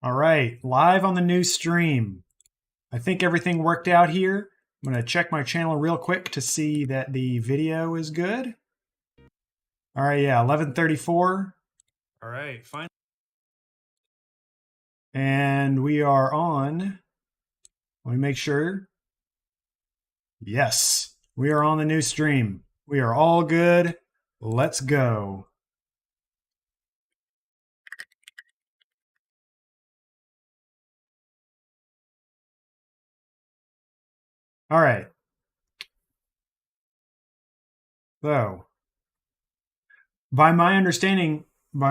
All right, live on the new stream. I think everything worked out here. I'm going to check my channel real quick to see that the video is good. All right, yeah, 11:34. All right, fine. And we are on. Let me make sure. Yes, we are on the new stream. We are all good. Let's go. All right. So, by my understanding,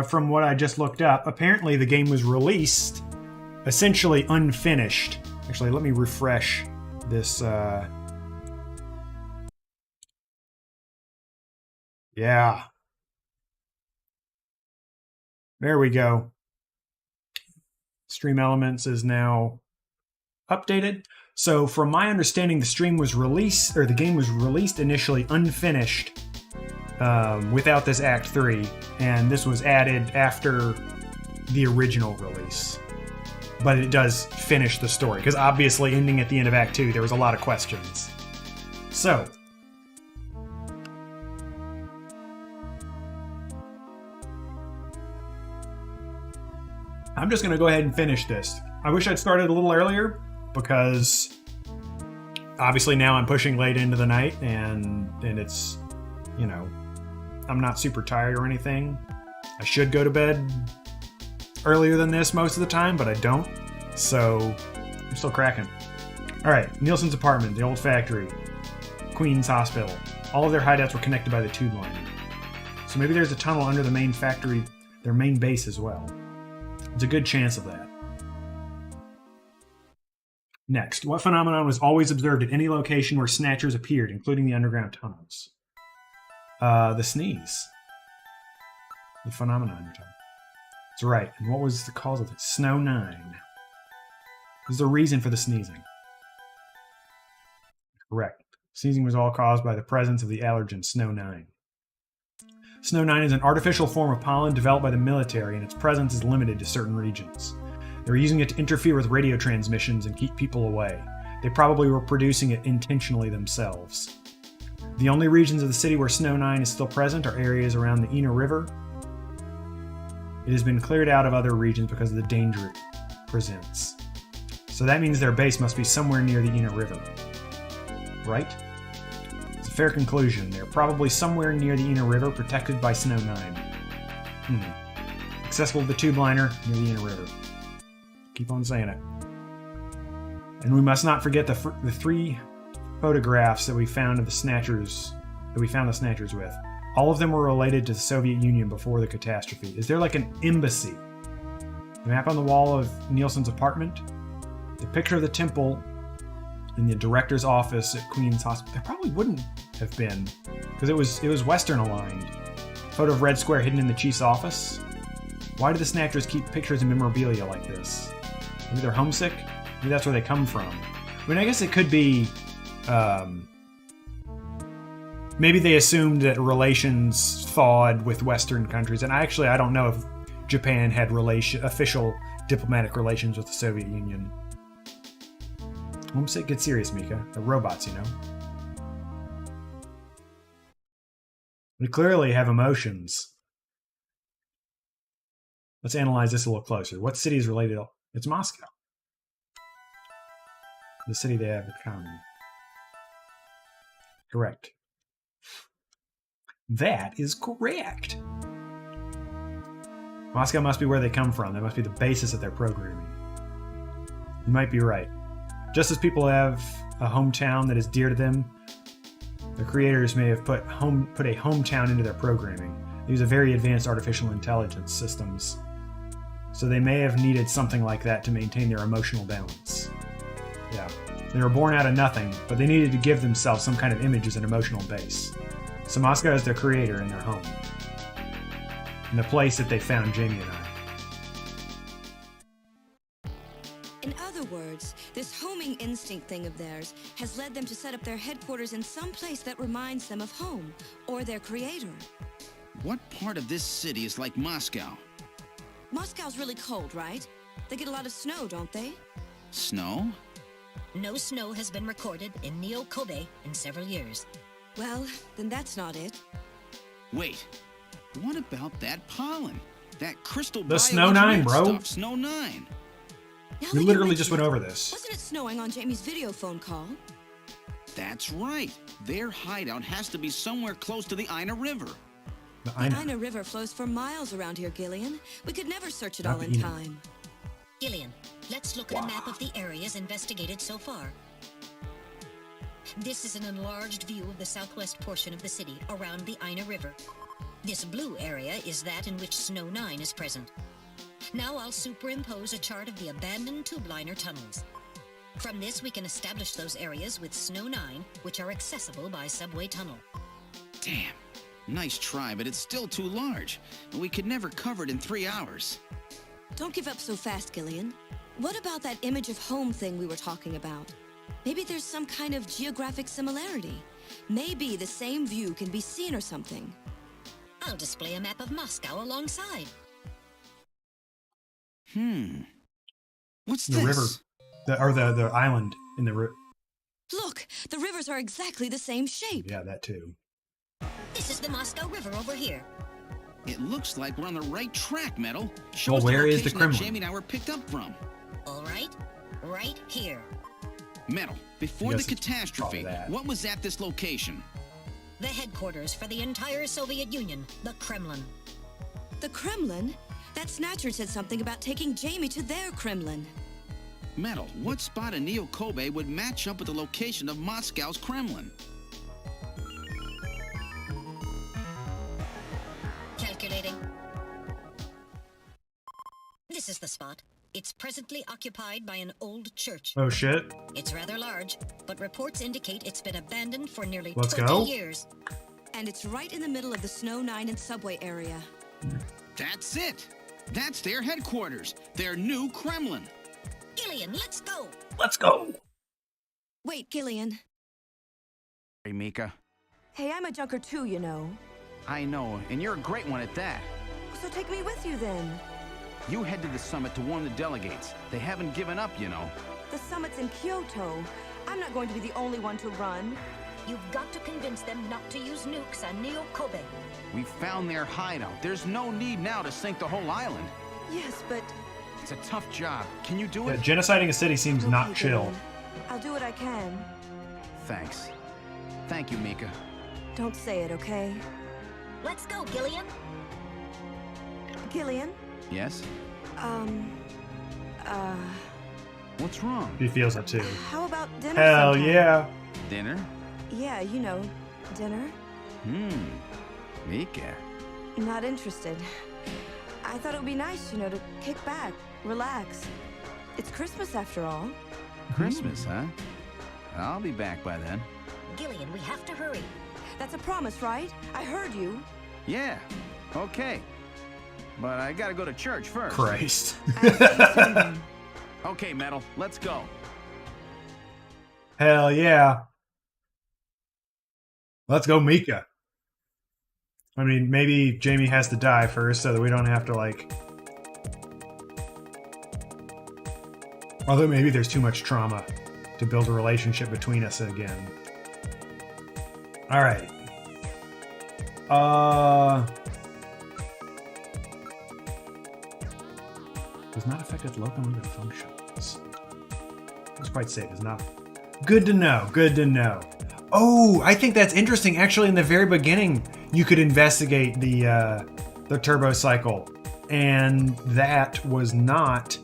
from what I just looked up, apparently the game was released essentially unfinished. Actually, let me refresh this. Yeah. There we go. Stream Elements is now updated. So from my understanding, the stream was released, or the game was released initially unfinished without this Act 3, and this was added after the original release. But it does finish the story, because obviously ending at the end of Act 2, there was a lot of questions. So, I'm just going to go ahead and finish this. I wish I'd started a little earlier, because obviously now I'm pushing late into the night, and it's, you know, I'm not super tired or anything. I should go to bed earlier than this most of the time, but I don't. So I'm still cracking. All right, Nielsen's apartment, the old factory, Queen's Hospital. All of their hideouts were connected by the tube line. So maybe there's a tunnel under the main factory, their main base as well. There's a good chance of that. Next, what phenomenon was always observed at any location where snatchers appeared, including the underground tunnels? The sneeze. The phenomenon you're talking. That's right. And what was the cause of it? Snow 9. What was the reason for the sneezing? Correct. Sneezing was all caused by the presence of the allergen Snow 9. Snow 9 is an artificial form of pollen developed by the military, and its presence is limited to certain regions. They were using it to interfere with radio transmissions and keep people away. They probably were producing it intentionally themselves. The only regions of the city where Snow 9 is still present are areas around the Ina River. It has been cleared out of other regions because of the danger it presents. So that means their base must be somewhere near the Ina River. Right? It's a fair conclusion. They're probably somewhere near the Ina River, protected by Snow 9. Accessible to the tube liner near the Ina River. Keep on saying it. And we must not forget the 3 photographs that we found of the Snatchers, with. All of them were related to the Soviet Union before the catastrophe. Is there like an embassy? The map on the wall of Nielsen's apartment? The picture of the temple in the director's office at Queen's Hospital. There probably wouldn't have been, because it was Western aligned. Photo of Red Square hidden in the chief's office. Why do the Snatchers keep pictures and memorabilia like this? Maybe they're homesick? Maybe that's where they come from. I mean, I guess it could be... maybe they assumed that relations thawed with Western countries, and I don't know if Japan had official diplomatic relations with the Soviet Union. Homesick? Get serious, Mika. They're robots, you know. We clearly have emotions. Let's analyze this a little closer. What city is related? It's Moscow. The city they have in common. Correct. That is correct. Moscow must be where they come from. That must be the basis of their programming. You might be right. Just as people have a hometown that is dear to them, the creators may have put a hometown into their programming. They use a very advanced artificial intelligence systems, so they may have needed something like that to maintain their emotional balance. Yeah. They were born out of nothing, but they needed to give themselves some kind of image as an emotional base. So Moscow is their creator and their home. And the place that they found Jamie and I. In other words, this homing instinct thing of theirs has led them to set up their headquarters in some place that reminds them of home, or their creator. What part of this city is like Moscow? Moscow's really cold, right? They get a lot of snow, don't they? Snow? No snow has been recorded in Neo Kobe in several years. Well, then that's not it. Wait, what about that pollen? That crystal The Snow 9, bro. Stuff, Snow 9. Now We that you literally mention just went it, over this. Wasn't it snowing on Jamie's video phone call? That's right. Their hideout has to be somewhere close to the Ina River. The The Ina. Ina River flows for miles around here, Gillian. We could never search it Not all the in Ina. time. Gillian, let's look at a map of the areas investigated so far. This is an enlarged view of the southwest portion of the city around the Ina River. This blue area is that in which Snow 9 is present. Now I'll superimpose a chart of the abandoned tube liner tunnels. From this, we can establish those areas with Snow 9, which are accessible by subway tunnel. Damn. Nice try, but it's still too large. We could never cover it in 3 hours. Don't give up so fast, Gillian. What about that image of home thing we were talking about? Maybe there's some kind of geographic similarity. Maybe the same view can be seen or something. I'll display a map of Moscow alongside. What's The this? river. The island in the river. Look, the rivers are exactly the same shape. Yeah, that too. This is the Moscow River over here. It looks like we're on the right track, Metal. Show Well, us where the is the location that Kremlin? Jamie and I were picked up from. All right, right here. Metal, before the Yes, it's catastrophe, probably that. what was at this location? The headquarters for the entire Soviet Union, the Kremlin. The Kremlin? That Snatcher said something about taking Jamie to their Kremlin. Metal, what spot in Neo Kobe would match up with the location of Moscow's Kremlin? Calculating. This is the spot. It's presently occupied by an old church. Oh shit. It's rather large, but reports indicate it's been abandoned for nearly Let's 20 go. years. And it's right in the middle of the Snow 9 and subway area. That's it! That's their headquarters, their new Kremlin. Gillian, let's go! Let's go. Wait, Gillian. Hey, Mika. Hey, I'm a junker too, you know. I know, and you're a great one at that. So take me with you then. You head to the summit to warn the delegates. They haven't given up, you know. The summit's in Kyoto. I'm not going to be the only one to run. You've got to convince them not to use nukes on Neo Kobe. We found their hideout. There's no need now to sink the whole island. Yes, but... It's a tough job. Can you do Yeah, it? genociding a city seems not Okay, chill. Gillian. I'll do what I can. Thanks. Thank you, Mika. Don't say it, okay? Let's go, Gillian! Gillian? Yes? What's wrong? He feels it too. How about dinner Hell sometime? yeah. Dinner? Yeah, you know, dinner. Mika. Not interested. I thought it would be nice, you know, to kick back, relax. It's Christmas after all. Christmas, huh? I'll be back by then. Gillian, we have to hurry. That's a promise, right? I heard you. Yeah. Okay. But I gotta go to church first. Christ. Okay, Metal. Let's go. Hell yeah. Let's go, Mika. I mean, maybe Jamie has to die first so that we don't have to, like... Although maybe there's too much trauma to build a relationship between us again. Alright. Does not affect its locomotive functions. Let's quite say it does not. Good to know. Good to know. Oh, I think that's interesting. Actually, in the very beginning, you could investigate the turbo cycle, and that was not,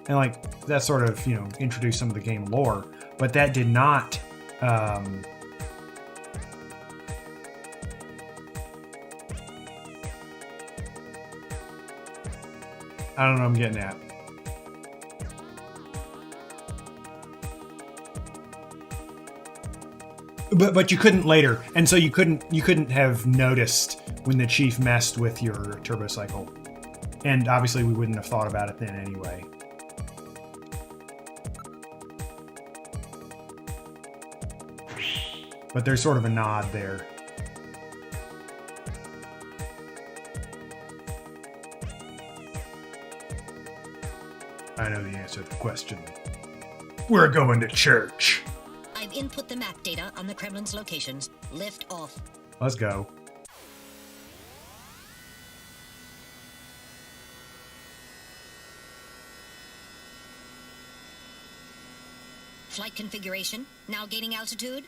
and like that sort of introduced some of the game lore, but that did not. I don't know what I'm getting at. But you couldn't later, and so you couldn't have noticed when the chief messed with your turbo cycle, and obviously we wouldn't have thought about it then anyway. But there's sort of a nod there. I know the answer to the question. We're going to church. I've input the map data on the Kremlin's locations. Lift off. Let's go. Flight configuration. Now gaining altitude.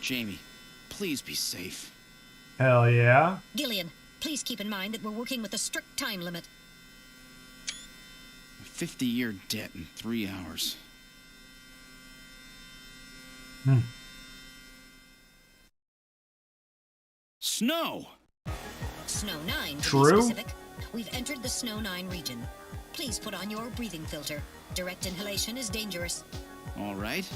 Jamie, please be safe. Hell yeah. Gillian, please keep in mind that we're working with a strict time limit. A 50-year debt in 3 hours. Snow! Snow 9, to True. be specific. We've entered the Snow 9 region. Please put on your breathing filter. Direct inhalation is dangerous. All right.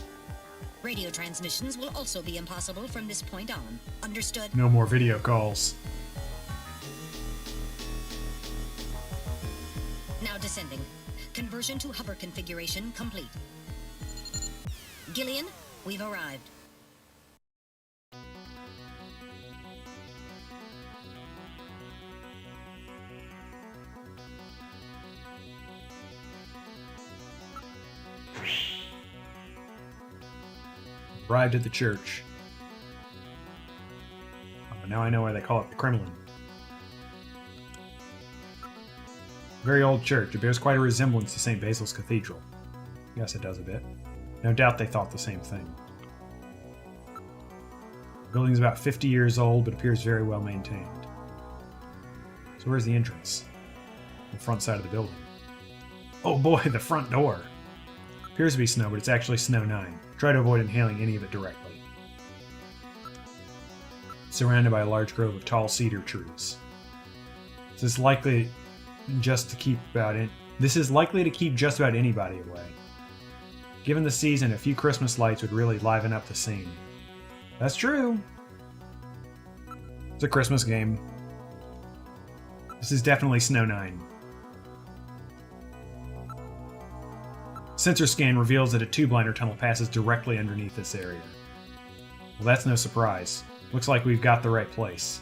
Radio transmissions will also be impossible from this point on. Understood? No more video calls. Now descending. Conversion to hover configuration complete. Gillian, we've arrived. Arrived at the church. Oh, now I know why they call it the Kremlin. Very old church. It bears quite a resemblance to St. Basil's Cathedral. Yes, it does a bit. No doubt they thought the same thing. The building's about 50 years old, but appears very well maintained. So where's the entrance? The front side of the building. Oh boy, the front door! Appears to be snow, but it's actually Snow 9. Try to avoid inhaling any of it directly. Surrounded by a large grove of tall cedar trees. This is likely to keep just about anybody away. Given the season, a few Christmas lights would really liven up the scene. That's true. It's a Christmas game. This is definitely Snow 9. Sensor scan reveals that a tube liner tunnel passes directly underneath this area. Well, that's no surprise. Looks like we've got the right place.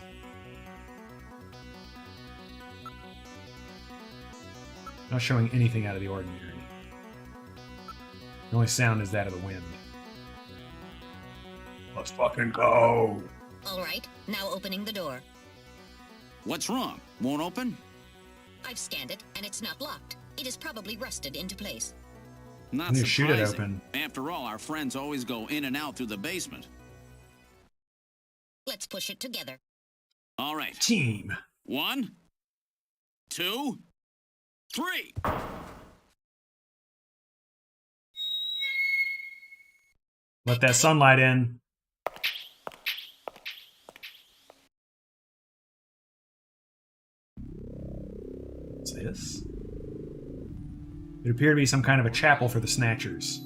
Not showing anything out of the ordinary. The only sound is that of the wind. Let's fucking go! All right, now opening the door. What's wrong? Won't open? I've scanned it, and it's not locked. It is probably rusted into place. Not You shoot it surprising. open. After all, our friends always go in and out through the basement. Let's push it together. All right. Team! 1, 2, 3. Let that sunlight in. What's this? It appeared to be some kind of a chapel for the Snatchers.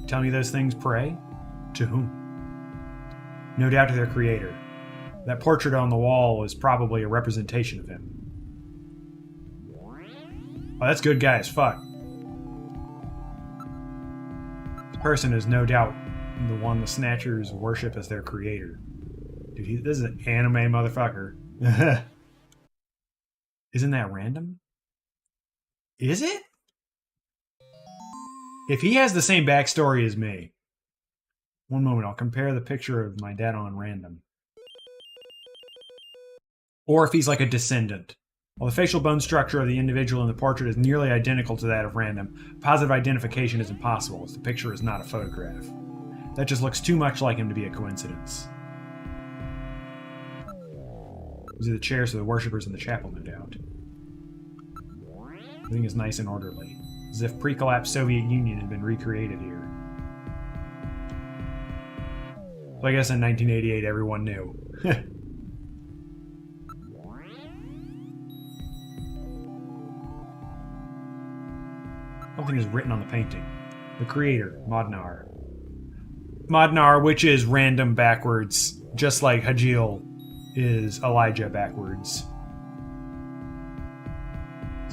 Tell me those things pray? To whom? No doubt to their creator. That portrait on the wall is probably a representation of him. Oh, that's good guy as fuck. This person is no doubt the one the Snatchers worship as their creator. Dude, this is an anime motherfucker. Isn't that random? Is it? If he has the same backstory as me. One moment, I'll compare the picture of my dad on random. Or if he's like a descendant. While the facial bone structure of the individual in the portrait is nearly identical to that of random, positive identification is impossible, as the picture is not a photograph. That just looks too much like him to be a coincidence. These are the chairs for the worshippers in the chapel, no doubt. Everything is nice and orderly, as if pre-collapsed Soviet Union had been recreated here. So I guess in 1988 everyone knew. Something is written on the painting. The creator, Modnar. Modnar, which is random backwards, just like Hajil is Elijah backwards.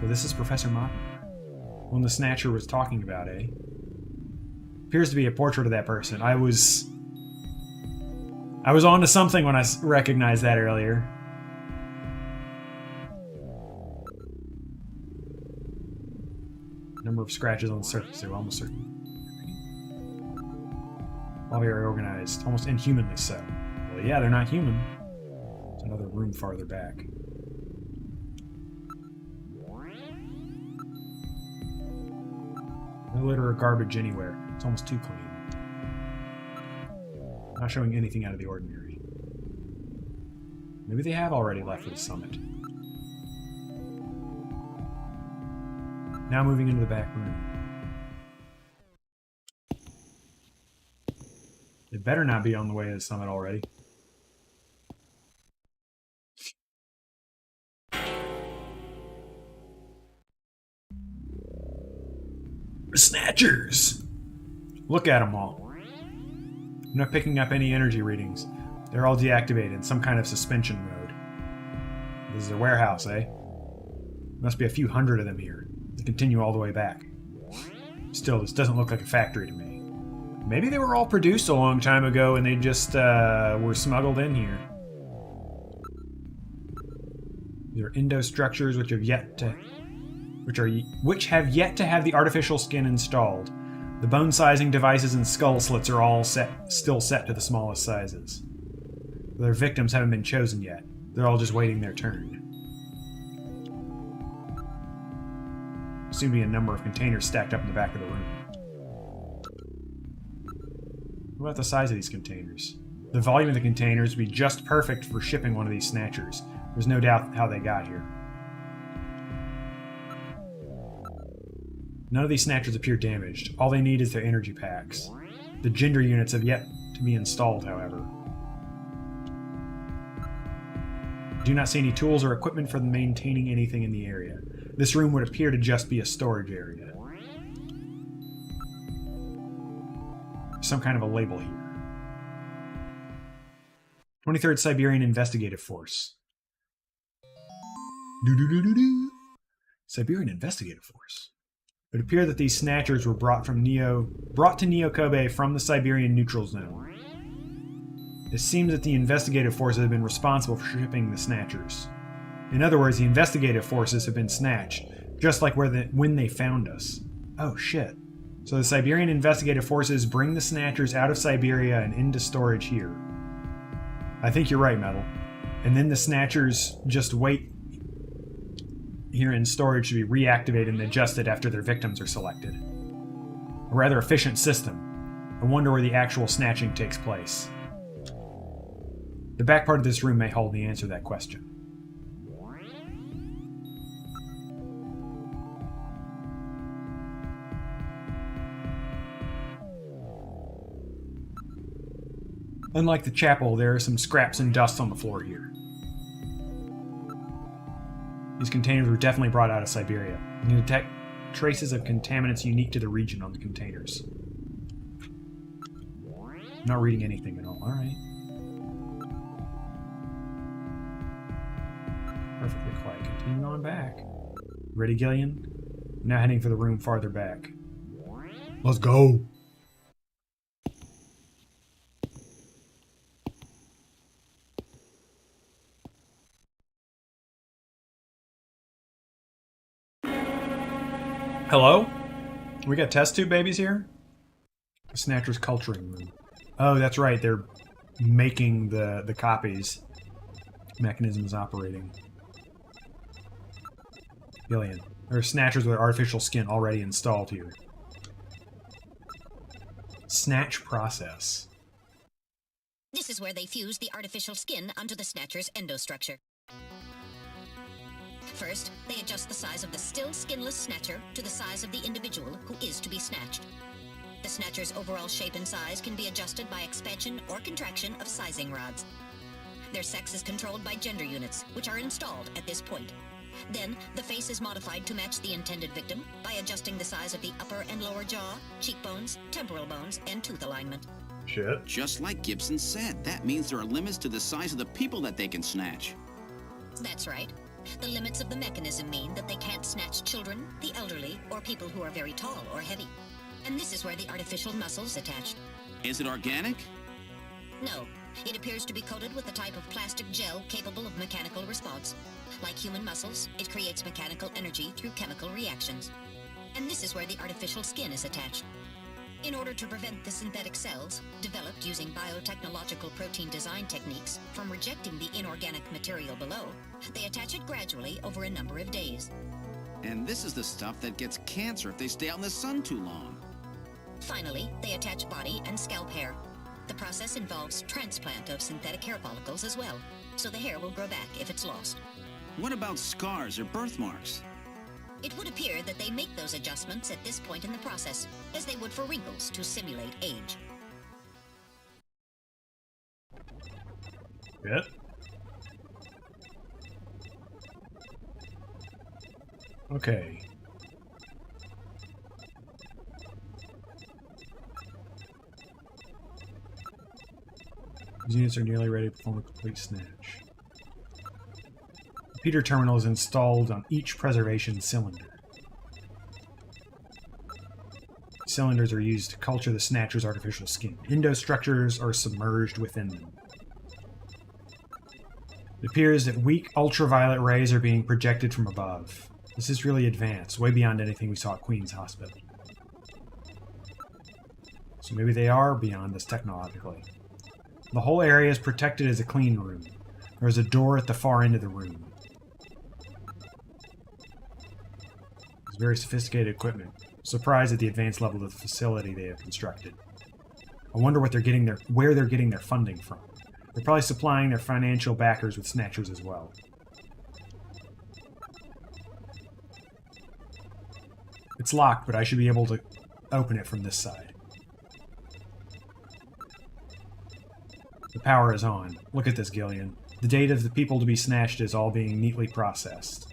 So this is Professor Modnar. One the Snatcher was talking about, eh? Appears to be a portrait of that person. I was on to something when I recognized that earlier. of scratches on the surface. They were almost certain. All very organized, almost inhumanly so. Well, yeah, they're not human. There's another room farther back. No litter or garbage anywhere. It's almost too clean. Not showing anything out of the ordinary. Maybe they have already left for the summit. Now moving into the back room. They better not be on the way to the summit already. Snatchers! Look at them all. I'm not picking up any energy readings. They're all deactivated in some kind of suspension mode. This is a warehouse, eh? Must be a few hundred of them here. They continue all the way back. Still, this doesn't look like a factory to me. Maybe they were all produced a long time ago and they just were smuggled in here. These are endostructures which have yet to have the artificial skin installed. The bone sizing devices and skull slits are all still set to the smallest sizes. Their victims haven't been chosen yet. They're all just waiting their turn. Soon be a number of containers stacked up in the back of the room. What about the size of these containers? The volume of the containers would be just perfect for shipping one of these snatchers. There's no doubt how they got here. None of these snatchers appear damaged. All they need is their energy packs. The gender units have yet to be installed, however. Do not see any tools or equipment for maintaining anything in the area. This room would appear to just be a storage area. Some kind of a label here. 23rd Siberian Investigative Force. Siberian Investigative Force. It would appear that these snatchers were brought to Neo Kobe from the Siberian Neutral Zone. It seems that the investigative forces have been responsible for shipping the snatchers. In other words, the investigative forces have been snatched, just like when they found us. Oh shit. So the Siberian investigative forces bring the snatchers out of Siberia and into storage here. I think you're right, Metal. And then the snatchers just wait here in storage to be reactivated and adjusted after their victims are selected. A rather efficient system. I wonder where the actual snatching takes place. The back part of this room may hold the answer to that question. Unlike the chapel, there are some scraps and dust on the floor here. These containers were definitely brought out of Siberia. You can detect traces of contaminants unique to the region on the containers. I'm not reading anything at all. Alright. Perfectly quiet. Continue on back. Ready, Gillian? Now heading for the room farther back. Let's go! Hello? We got test tube babies here? The Snatcher's culturing room. Oh, that's right. They're making the copies. Mechanism is operating. Gillian. There are Snatchers with artificial skin already installed here. Snatch process. This is where they fuse the artificial skin onto the Snatcher's endostructure. First, they adjust the size of the still skinless Snatcher to the size of the individual who is to be snatched. The Snatcher's overall shape and size can be adjusted by expansion or contraction of sizing rods. Their sex is controlled by gender units, which are installed at this point. Then, the face is modified to match the intended victim by adjusting the size of the upper and lower jaw, cheekbones, temporal bones, and tooth alignment. Shit. Just like Gibson said, that means there are limits to the size of the people that they can snatch. That's right. The limits of the mechanism mean that they can't snatch children, the elderly, or people who are very tall or heavy. And this is where the artificial muscle's attached. Is it organic? No. It appears to be coated with a type of plastic gel capable of mechanical response. Like human muscles, it creates mechanical energy through chemical reactions. And this is where the artificial skin is attached. In order to prevent the synthetic cells, developed using biotechnological protein design techniques, from rejecting the inorganic material below, they attach it gradually over a number of days. And this is the stuff that gets cancer if they stay out in the sun too long. Finally, they attach body and scalp hair. The process involves transplant of synthetic hair follicles as well, so the hair will grow back if it's lost. What about scars or birthmarks? It would appear that they make those adjustments at this point in the process, as they would for wrinkles to simulate age. Yep. Okay. These units are nearly ready to perform a complete snatch. The repeater terminal is installed on each preservation cylinder. Cylinders are used to culture the Snatcher's artificial skin. Endostructures are submerged within them. It appears that weak ultraviolet rays are being projected from above. This is really advanced, way beyond anything we saw at Queen's Hospital. So maybe they are beyond this technologically. The whole area is protected as a clean room. There is a door at the far end of the room. It's very sophisticated equipment. Surprised at the advanced level of the facility they have constructed. I wonder what where they're getting their funding from. They're probably supplying their financial backers with Snatchers as well. It's locked, but I should be able to open it from this side. The power is on. Look at this, Gillian. The data of the people to be snatched is all being neatly processed.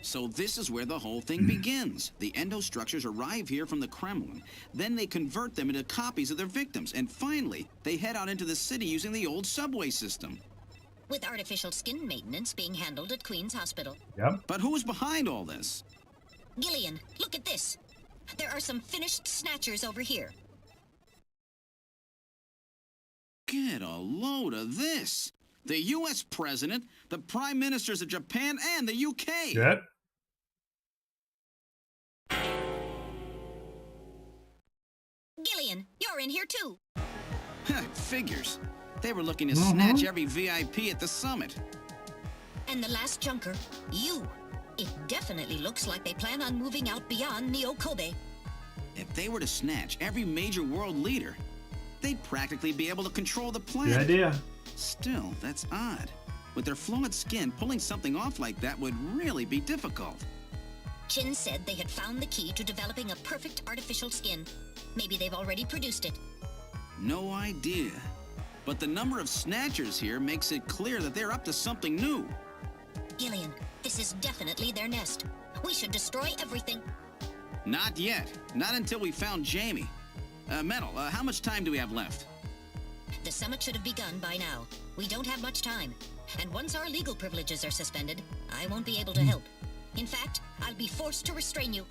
So this is where the whole thing begins. The endostructures arrive here from the Kremlin. Then they convert them into copies of their victims. And finally, they head out into the city using the old subway system. With artificial skin maintenance being handled at Queen's Hospital. Yep. But who's behind all this? Gillian, look at this. There are some finished Snatchers over here. Get a load of this. The U.S. President, the Prime Ministers of Japan, and the U.K. Yep. Gillian, you're in here too. Figures. They were looking to snatch every VIP at the summit. And the last junker, you. It definitely looks like they plan on moving out beyond Neo-Kobe. If they were to snatch every major world leader, they'd practically be able to control the planet. Good idea. Still, that's odd. With their flawed skin, pulling something off like that would really be difficult. Chin said they had found the key to developing a perfect artificial skin. Maybe they've already produced it. No idea. But the number of snatchers here makes it clear that they're up to something new. Gillian, this is definitely their nest. We should destroy everything. Not yet. Not until we found Jamie. Metal, how much time do we have left? The summit should have begun by now. We don't have much time. And once our legal privileges are suspended, I won't be able to help. In fact, I'll be forced to restrain you.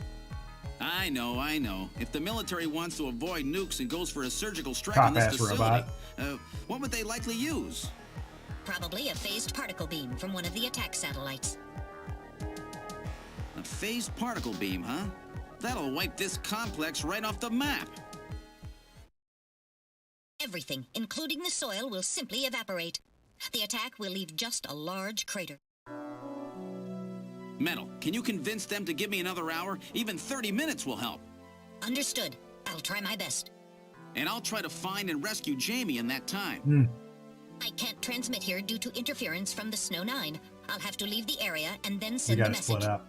I know. If the military wants to avoid nukes and goes for a surgical strike Top on this ass facility, robot. What would they likely use? Probably a phased particle beam from one of the attack satellites. A phased particle beam, huh? That'll wipe this complex right off the map. Everything, including the soil, will simply evaporate. The attack will leave just a large crater. Metal, can you convince them to give me another hour? Even 30 minutes will help. Understood. I'll try my best. And I'll try to find and rescue Jamie in that time. I can't transmit here due to interference from the Snow 9. I'll have to leave the area and then We send a gotta message. split up.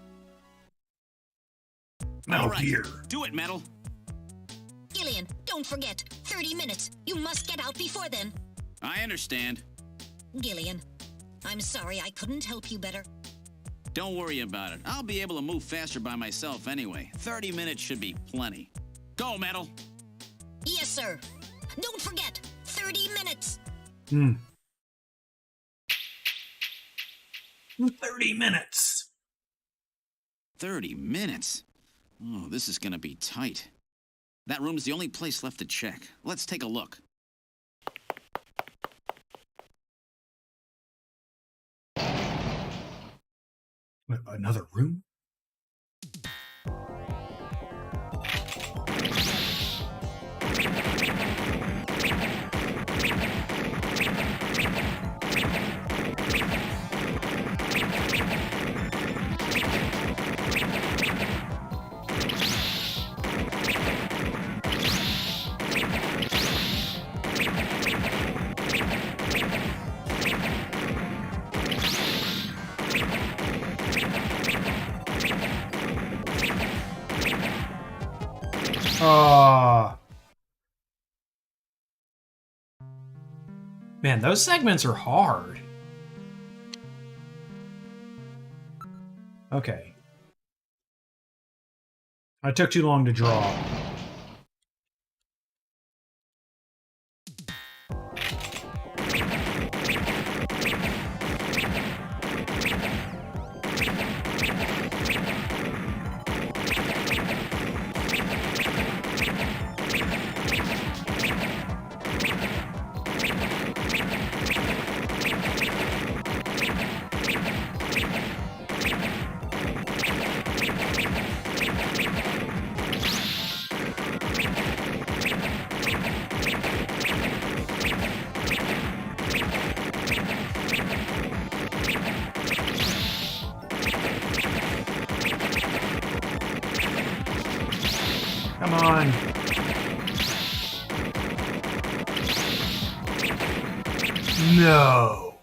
All Oh right, dear. do it, Metal. Gillian, don't forget. 30 minutes. You must get out before then. I understand. Gillian, I'm sorry I couldn't help you better. Don't worry about it. I'll be able to move faster by myself anyway. 30 minutes should be plenty. Go, Metal. Yes, sir. Don't forget. 30 minutes. 30 minutes. 30 minutes? Oh, this is gonna be tight. That room's the only place left to check. Let's take a look. What, another room? Oh. Man, those segments are hard. Okay. I took too long to draw. Come on. No.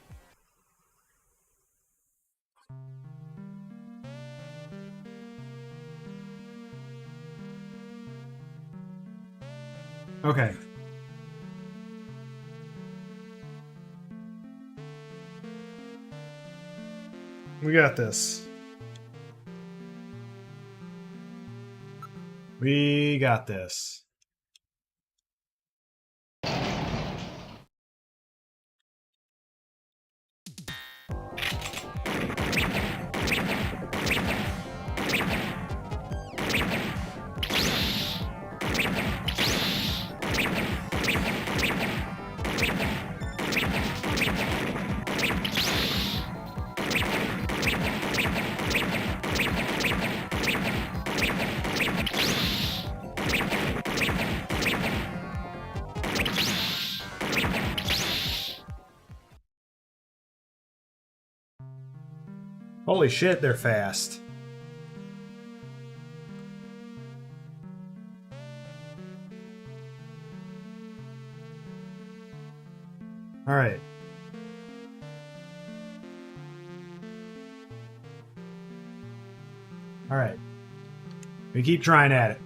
Okay. We got this. We got this. Holy shit, they're fast. All right. All right. We keep trying at it.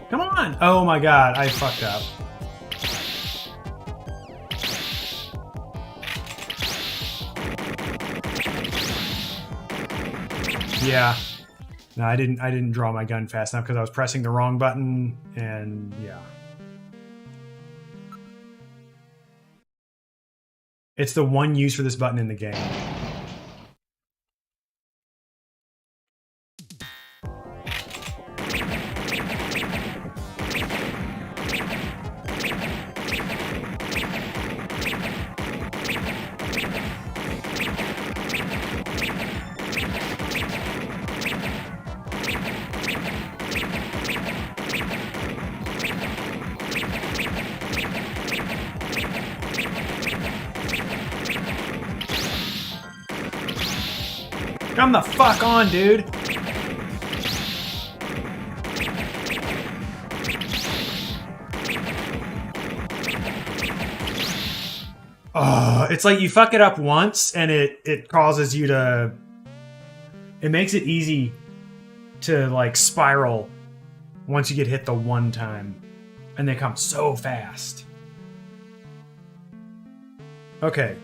Come on! Oh my god, I fucked up. Yeah. No, I didn't draw my gun fast enough because I was pressing the wrong button, and yeah. It's the one use for this button in the game. Come the fuck on, dude! It's like you fuck it up once and it causes you to... It makes it easy to like spiral once you get hit the one time. And they come so fast. Okay.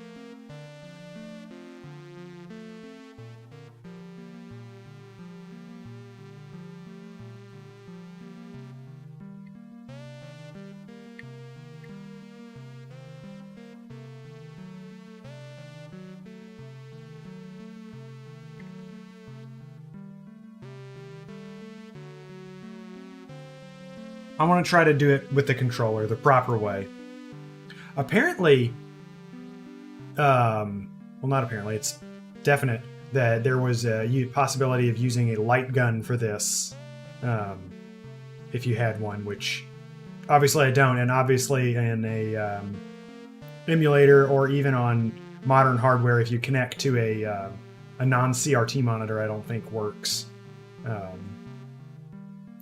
I want to try to do it with the controller the proper way. Apparently, well, not apparently, it's definite that there was a possibility of using a light gun for this if you had one, which obviously I don't, and obviously in a emulator or even on modern hardware, if you connect to a non-CRT monitor, I don't think works.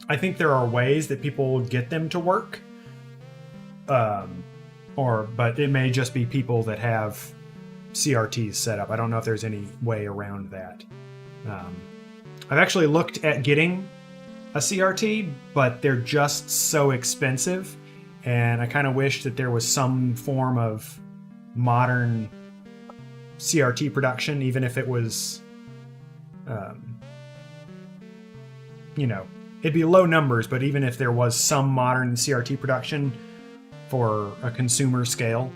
I think there are ways that people get them to work, but it may just be people that have CRTs set up. I don't know if there's any way around that. I've actually looked at getting a CRT, but they're just so expensive, and I kind of wish that there was some form of modern CRT production, even if it was, you know, it'd be low numbers, but even if there was some modern CRT production for a consumer scale.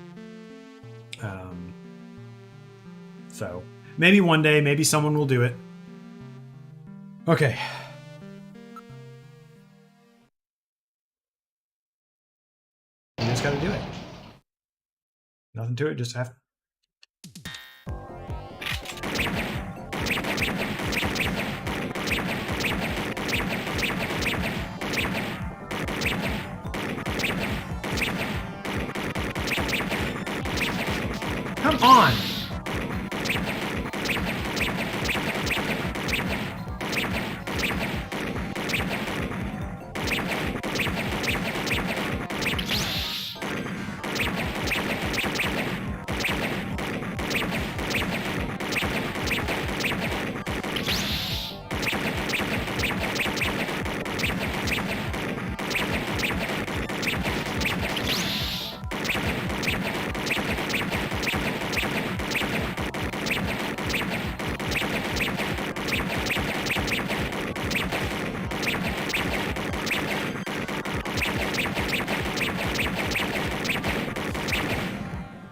So maybe one day, maybe someone will do it. Okay. You just gotta do it. Nothing to it, just have. Come on!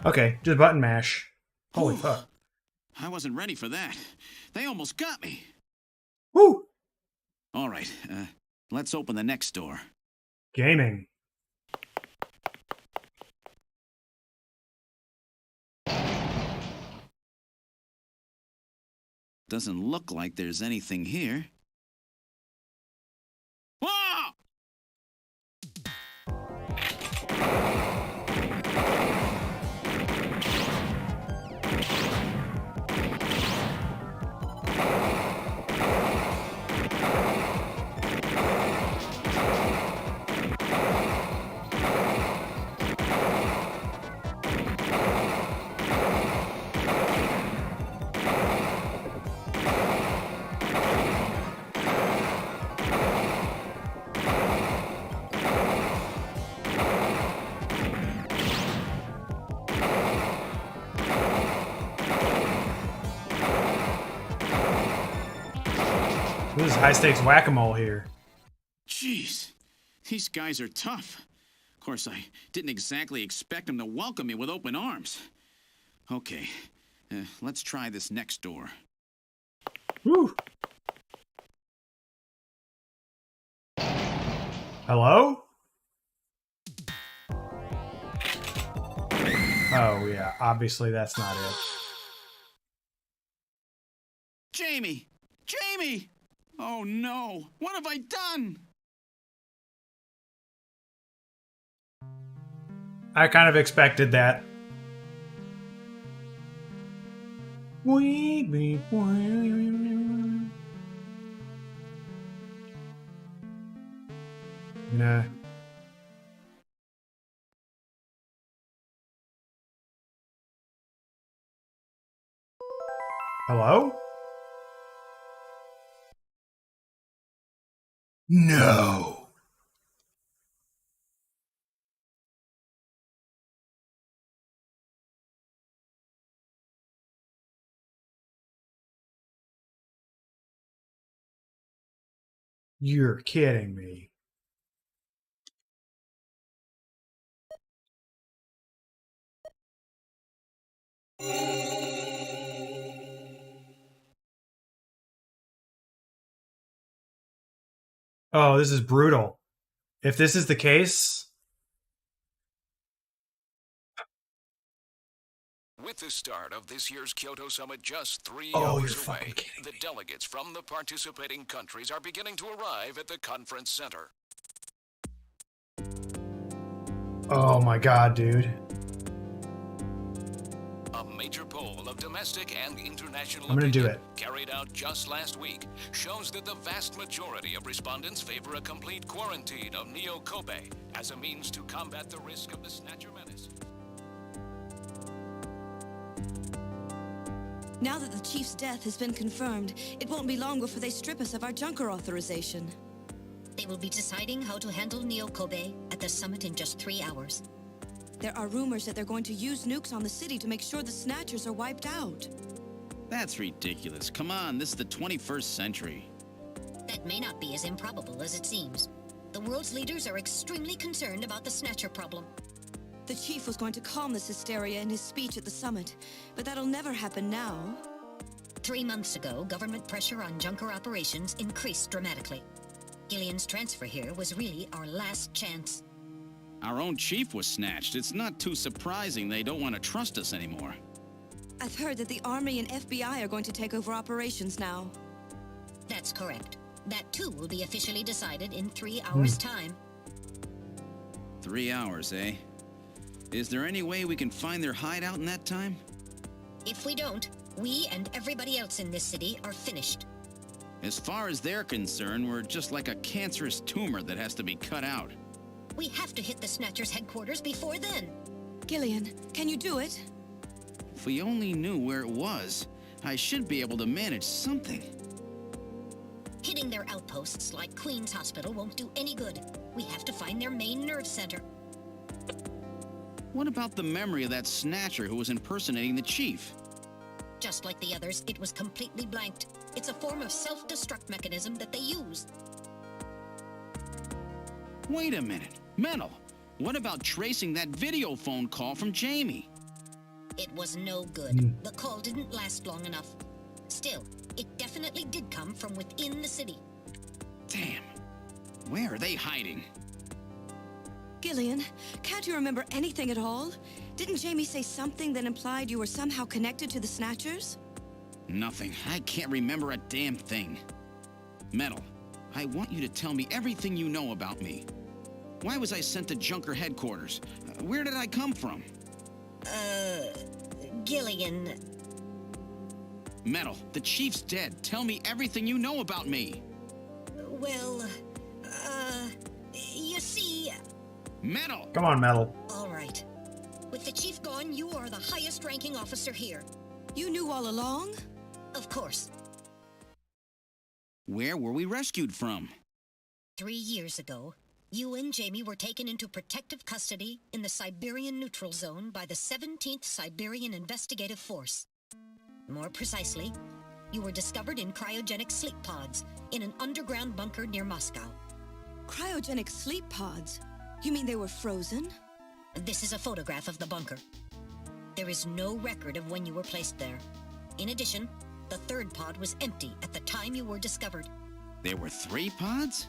Okay, just button mash. Holy fuck. I wasn't ready for that. They almost got me. Woo! All right, let's open the next door. Gaming. Doesn't look like there's anything here. Ah! This is high-stakes whack-a-mole here. Jeez, these guys are tough. Of course, I didn't exactly expect them to welcome me with open arms. Okay, let's try this next door. Woo! Hello? Oh, yeah, obviously that's not it. Jamie! Jamie! Oh no, what have I done? I kind of expected that. Nah. Hello? No. You're kidding me. Oh, this is brutal. If this is the case... With the start of this year's Kyoto Summit just 3 Oh, hours you're fucking away, kidding the me. delegates from the participating countries are beginning to arrive at the conference center. Oh my god, dude. A major poll of domestic and international I'm gonna do opinion, it. carried out just last week, shows that the vast majority of respondents favor a complete quarantine of Neo Kobe as a means to combat the risk of the Snatcher menace. Now that the Chief's death has been confirmed, it won't be long before they strip us of our Junker authorization. They will be deciding how to handle Neo Kobe at the summit in just 3 hours. There are rumors that they're going to use nukes on the city to make sure the Snatchers are wiped out. That's ridiculous. Come on, this is the 21st century. That may not be as improbable as it seems. The world's leaders are extremely concerned about the Snatcher problem. The Chief was going to calm this hysteria in his speech at the summit, but that'll never happen now. 3 months ago, government pressure on Junker operations increased dramatically. Gillian's transfer here was really our last chance. Our own chief was snatched. It's not too surprising they don't want to trust us anymore. I've heard that the Army and FBI are going to take over operations now. That's correct. That too will be officially decided in 3 hours' time. 3 hours, eh? Is there any way we can find their hideout in that time? If we don't, we and everybody else in this city are finished. As far as they're concerned, we're just like a cancerous tumor that has to be cut out. We have to hit the Snatchers' headquarters before then. Gillian, can you do it? If we only knew where it was, I should be able to manage something. Hitting their outposts like Queen's Hospital won't do any good. We have to find their main nerve center. What about the memory of that Snatcher who was impersonating the chief? Just like the others, it was completely blanked. It's a form of self-destruct mechanism that they use. Wait a minute. Metal, what about tracing that video phone call from Jamie? It was no good. The call didn't last long enough. Still, it definitely did come from within the city. Damn. Where are they hiding? Gillian, can't you remember anything at all? Didn't Jamie say something that implied you were somehow connected to the Snatchers? Nothing. I can't remember a damn thing. Metal, I want you to tell me everything you know about me. Why was I sent to Junker headquarters? Where did I come from? Gillian... Metal, the chief's dead. Tell me everything you know about me. Well, you see... Metal! Come on, Metal. All right. With the chief gone, you are the highest-ranking officer here. You knew all along? Of course. Where were we rescued from? 3 years ago, you and Jamie were taken into protective custody in the Siberian Neutral Zone by the 17th Siberian Investigative Force. More precisely, you were discovered in cryogenic sleep pods in an underground bunker near Moscow. Cryogenic sleep pods? You mean they were frozen? This is a photograph of the bunker. There is no record of when you were placed there. In addition, the third pod was empty at the time you were discovered. There were 3 pods?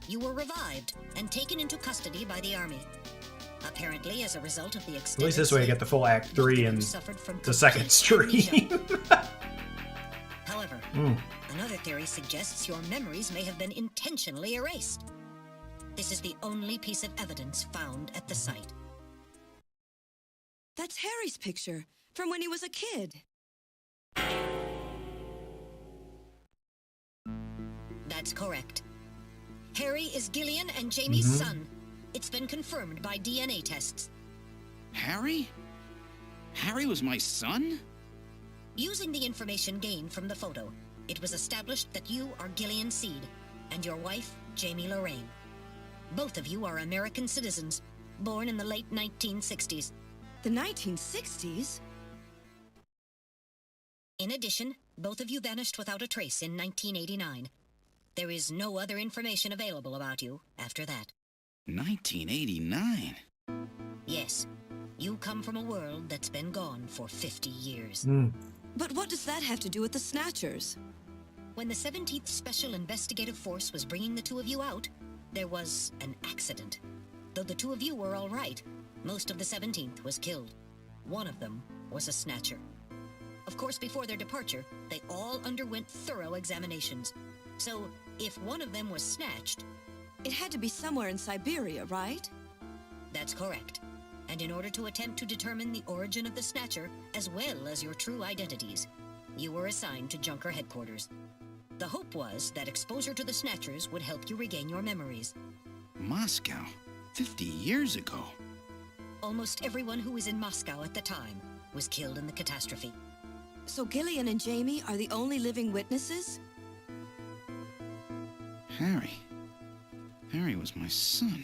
You were revived and taken into custody by the Army. Apparently, as a result of the At extended least this way you get the full Act 3 and suffered from the second complete stream. amnesia. However, another theory suggests your memories may have been intentionally erased. This is the only piece of evidence found at the site. That's Harry's picture, from when he was a kid. That's correct. Harry is Gillian and Jamie's son. It's been confirmed by DNA tests. Harry? Harry was my son? Using the information gained from the photo, it was established that you are Gillian Seed and your wife, Jamie Lorraine. Both of you are American citizens, born in the late 1960s. The 1960s? In addition, both of you vanished without a trace in 1989. There is no other information available about you after that. 1989? Yes, you come from a world that's been gone for 50 years. But what does that have to do with the Snatchers? When the 17th Special Investigative Force was bringing the two of you out, there was an accident. Though the two of you were all right, most of the 17th was killed. One of them was a Snatcher. Of course, before their departure, they all underwent thorough examinations. So, if one of them was snatched... It had to be somewhere in Siberia, right? That's correct. And in order to attempt to determine the origin of the Snatcher, as well as your true identities, you were assigned to Junker headquarters. The hope was that exposure to the Snatchers would help you regain your memories. Moscow? 50 years ago? Almost everyone who was in Moscow at the time was killed in the catastrophe. So Gillian and Jamie are the only living witnesses? Harry. Harry was my son.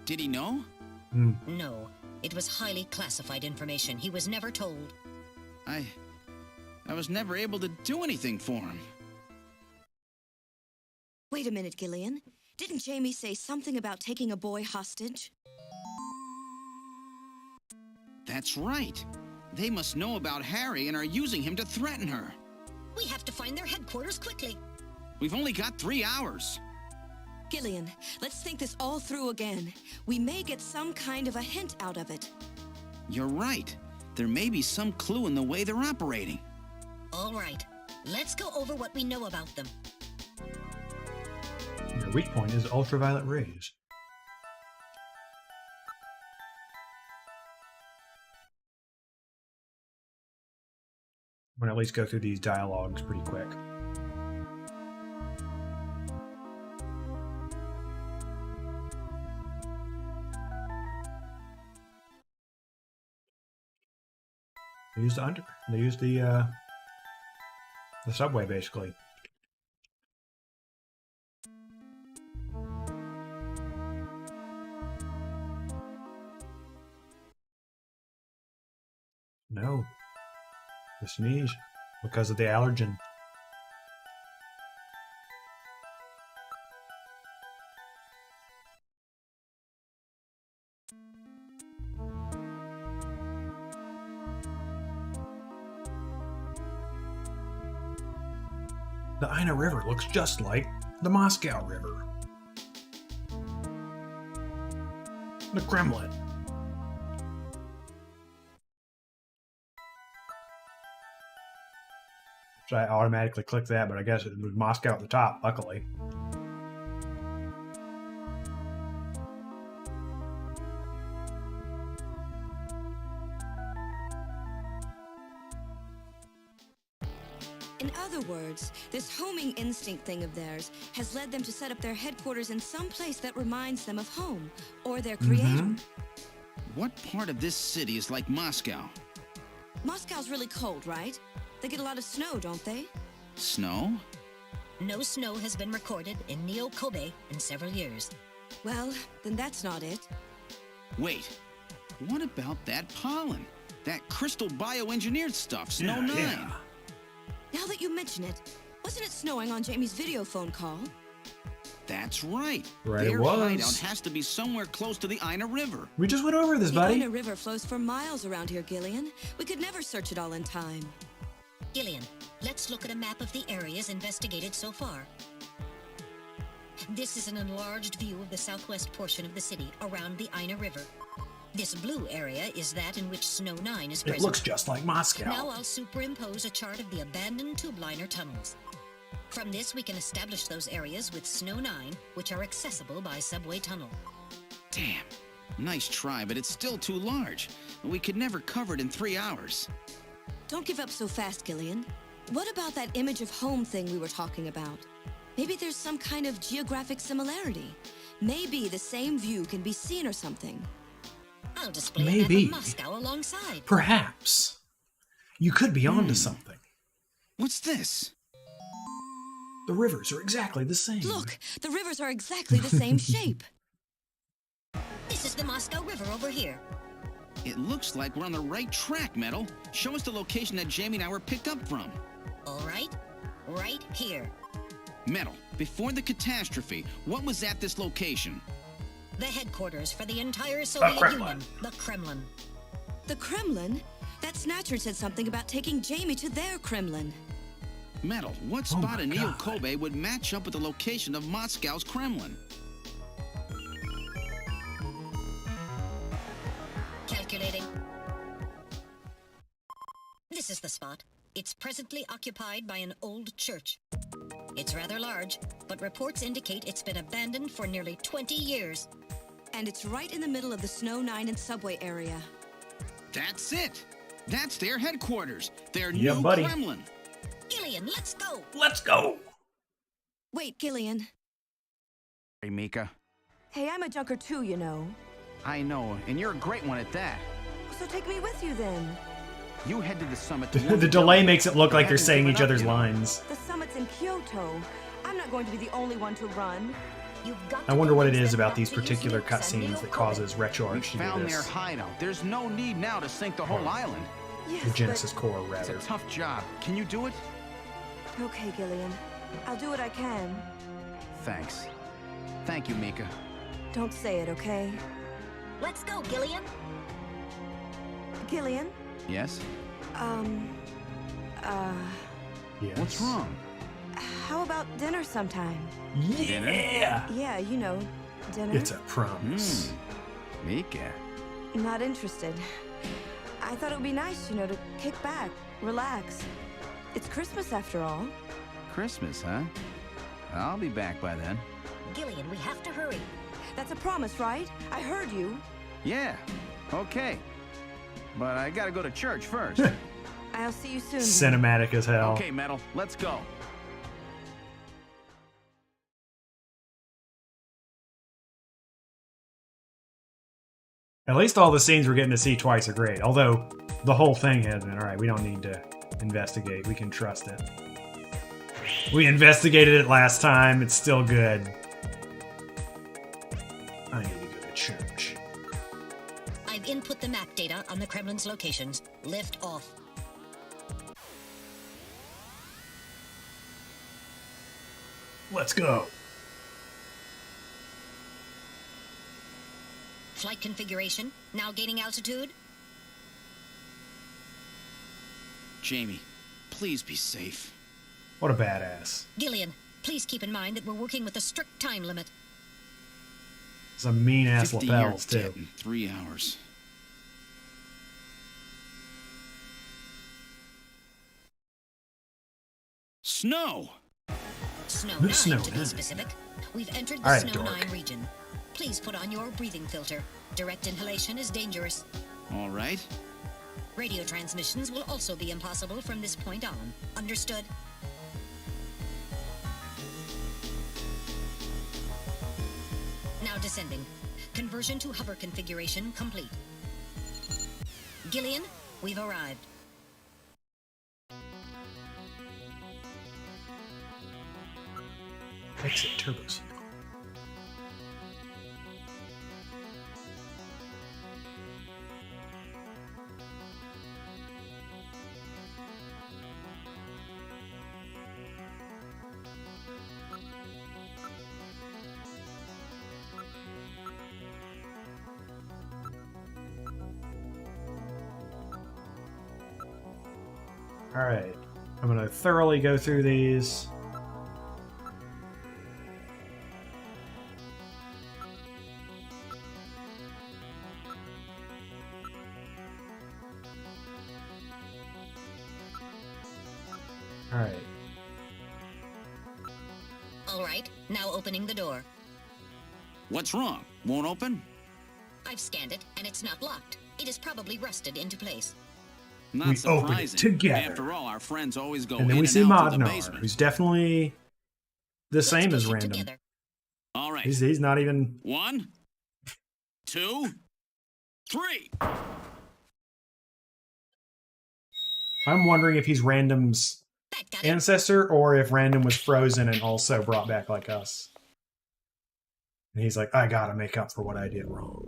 Did he know? No. It was highly classified information. He was never told. I was never able to do anything for him. Wait a minute, Gillian. Didn't Jamie say something about taking a boy hostage? That's right. They must know about Harry and are using him to threaten her. We have to find their headquarters quickly. We've only got 3 hours. Gillian, let's think this all through again. We may get some kind of a hint out of it. You're right. There may be some clue in the way they're operating. All right. Let's go over what we know about them. Their weak point is ultraviolet rays. I'm going to at least go through these dialogues pretty quick. They use the subway basically. No. The sneeze. Because of the allergen. The Ina River looks just like the Moscow River. The Kremlin. So I automatically clicked that, but I guess it was Moscow at the top, luckily. In other words, this homing instinct thing of theirs has led them to set up their headquarters in some place that reminds them of home, or their creator. What part of this city is like Moscow? Moscow's really cold, right? They get a lot of snow, don't they? Snow? No snow has been recorded in Neo-Kobe in several years. Well, then that's not it. Wait, what about that pollen? That crystal bioengineered stuff, Snow 9? Yeah. Now that you mention it, wasn't it snowing on Jamie's video phone call? That's right. Right, Their it was. hideout has to be somewhere close to the Ina River. We just went over this, The buddy. Ina River flows for miles around here, Gillian. We could never search it all in time. Gillian, let's look at a map of the areas investigated so far. This is an enlarged view of the southwest portion of the city around the Ina River. This blue area is that in which Snow 9 is present. It looks just like Moscow. Now I'll superimpose a chart of the abandoned tube liner tunnels. From this, we can establish those areas with Snow 9, which are accessible by subway tunnel. Damn. Nice try, but it's still too large. We could never cover it in 3 hours. Don't give up so fast, Gillian. What about that image of home thing we were talking about? Maybe there's some kind of geographic similarity. Maybe the same view can be seen or something. I'll display a Maybe. map of Moscow alongside. Perhaps. You could be onto something. What's this? The rivers are exactly the same. Look, the rivers are exactly the same shape. This is the Moscow River over here. It looks like we're on the right track, Metal. Show us the location that Jamie and I were picked up from. All right, right here. Metal, before the catastrophe, what was at this location? The headquarters for the entire Soviet Kremlin. Union, the Kremlin. The Kremlin? That Snatcher said something about taking Jamie to their Kremlin. Metal, what Oh spot my in God. Neo-Kobe would match up with the location of Moscow's Kremlin? Calculating. This is the spot. It's presently occupied by an old church. It's rather large, but reports indicate it's been abandoned for nearly 20 years. And it's right in the middle of the Snow 9 and subway area. That's it! That's their headquarters, their Yeah, new buddy. Kremlin. Gillian, let's go! Let's go! Wait, Gillian. Hey, Mika. Hey, I'm a junker too, you know. I know, and you're a great one at that. So take me with you then. You head to the summit. To The delay makes it look like they're saying each other's lines. The summit's in Kyoto. I'm not going to be the only one to run. You've got I to wonder what it convince is them about not these to use particular nukes on cutscenes Neo that Kobe. causes We RetroArch to do found their this. hideout. There's no need now to sink the whole island. Yes, The Genesis core, It's rather. a tough job. Can you do it? but... Okay, Gillian. I'll do what I can. Thanks. Thank you, Mika. Don't say it, okay? Let's go, Gillian. Gillian? Yes? Yes. What's wrong? How about dinner sometime? Yeah! Yeah, you know, dinner. It's a promise. Mika. Not interested. I thought it would be nice, you know, to kick back, relax. It's Christmas after all. Christmas, huh? I'll be back by then. Gillian, we have to hurry. That's a promise, right? I heard you. Yeah. Okay. But I gotta go to church first. I'll see you soon. Cinematic as hell. Okay, Metal. Let's go. At least all the scenes we're getting to see twice are great. Although, the whole thing has been. Alright, we don't need to investigate. We can trust it. We investigated it last time. It's still good. I need to go to church. I've input the map data on the Kremlin's locations. Lift off. Let's go. Flight configuration. Now gaining altitude. Jamie, please be safe. What a badass. Gillian, please keep in mind that we're working with a strict time limit. Some mean-ass 50 lapels, yards too. in 3 hours. Snow! Snow The 9 Snow to be 9. specific. We've entered the All right, Snow dork. 9 region. Please put on your breathing filter. Direct inhalation is dangerous. All right. Radio transmissions will also be impossible from this point on. Understood? Now descending. Conversion to hover configuration complete. Gillian, we've arrived. Exit turbo signal. Alright, I'm going to thoroughly go through these. Alright, All right, now opening the door. What's wrong? Won't open? I've scanned it, and it's not locked. It is probably rusted into place. Not We surprising. open it together. After all, our friends always go and then in we see out through the Modnar, basement. who's definitely the Let's same push as it Random. together. All right. He's not even... 1, 2, 3. I'm wondering if he's Random's That got it. ancestor or if Random was frozen and also brought back like us. And he's like, I gotta make up for what I did wrong.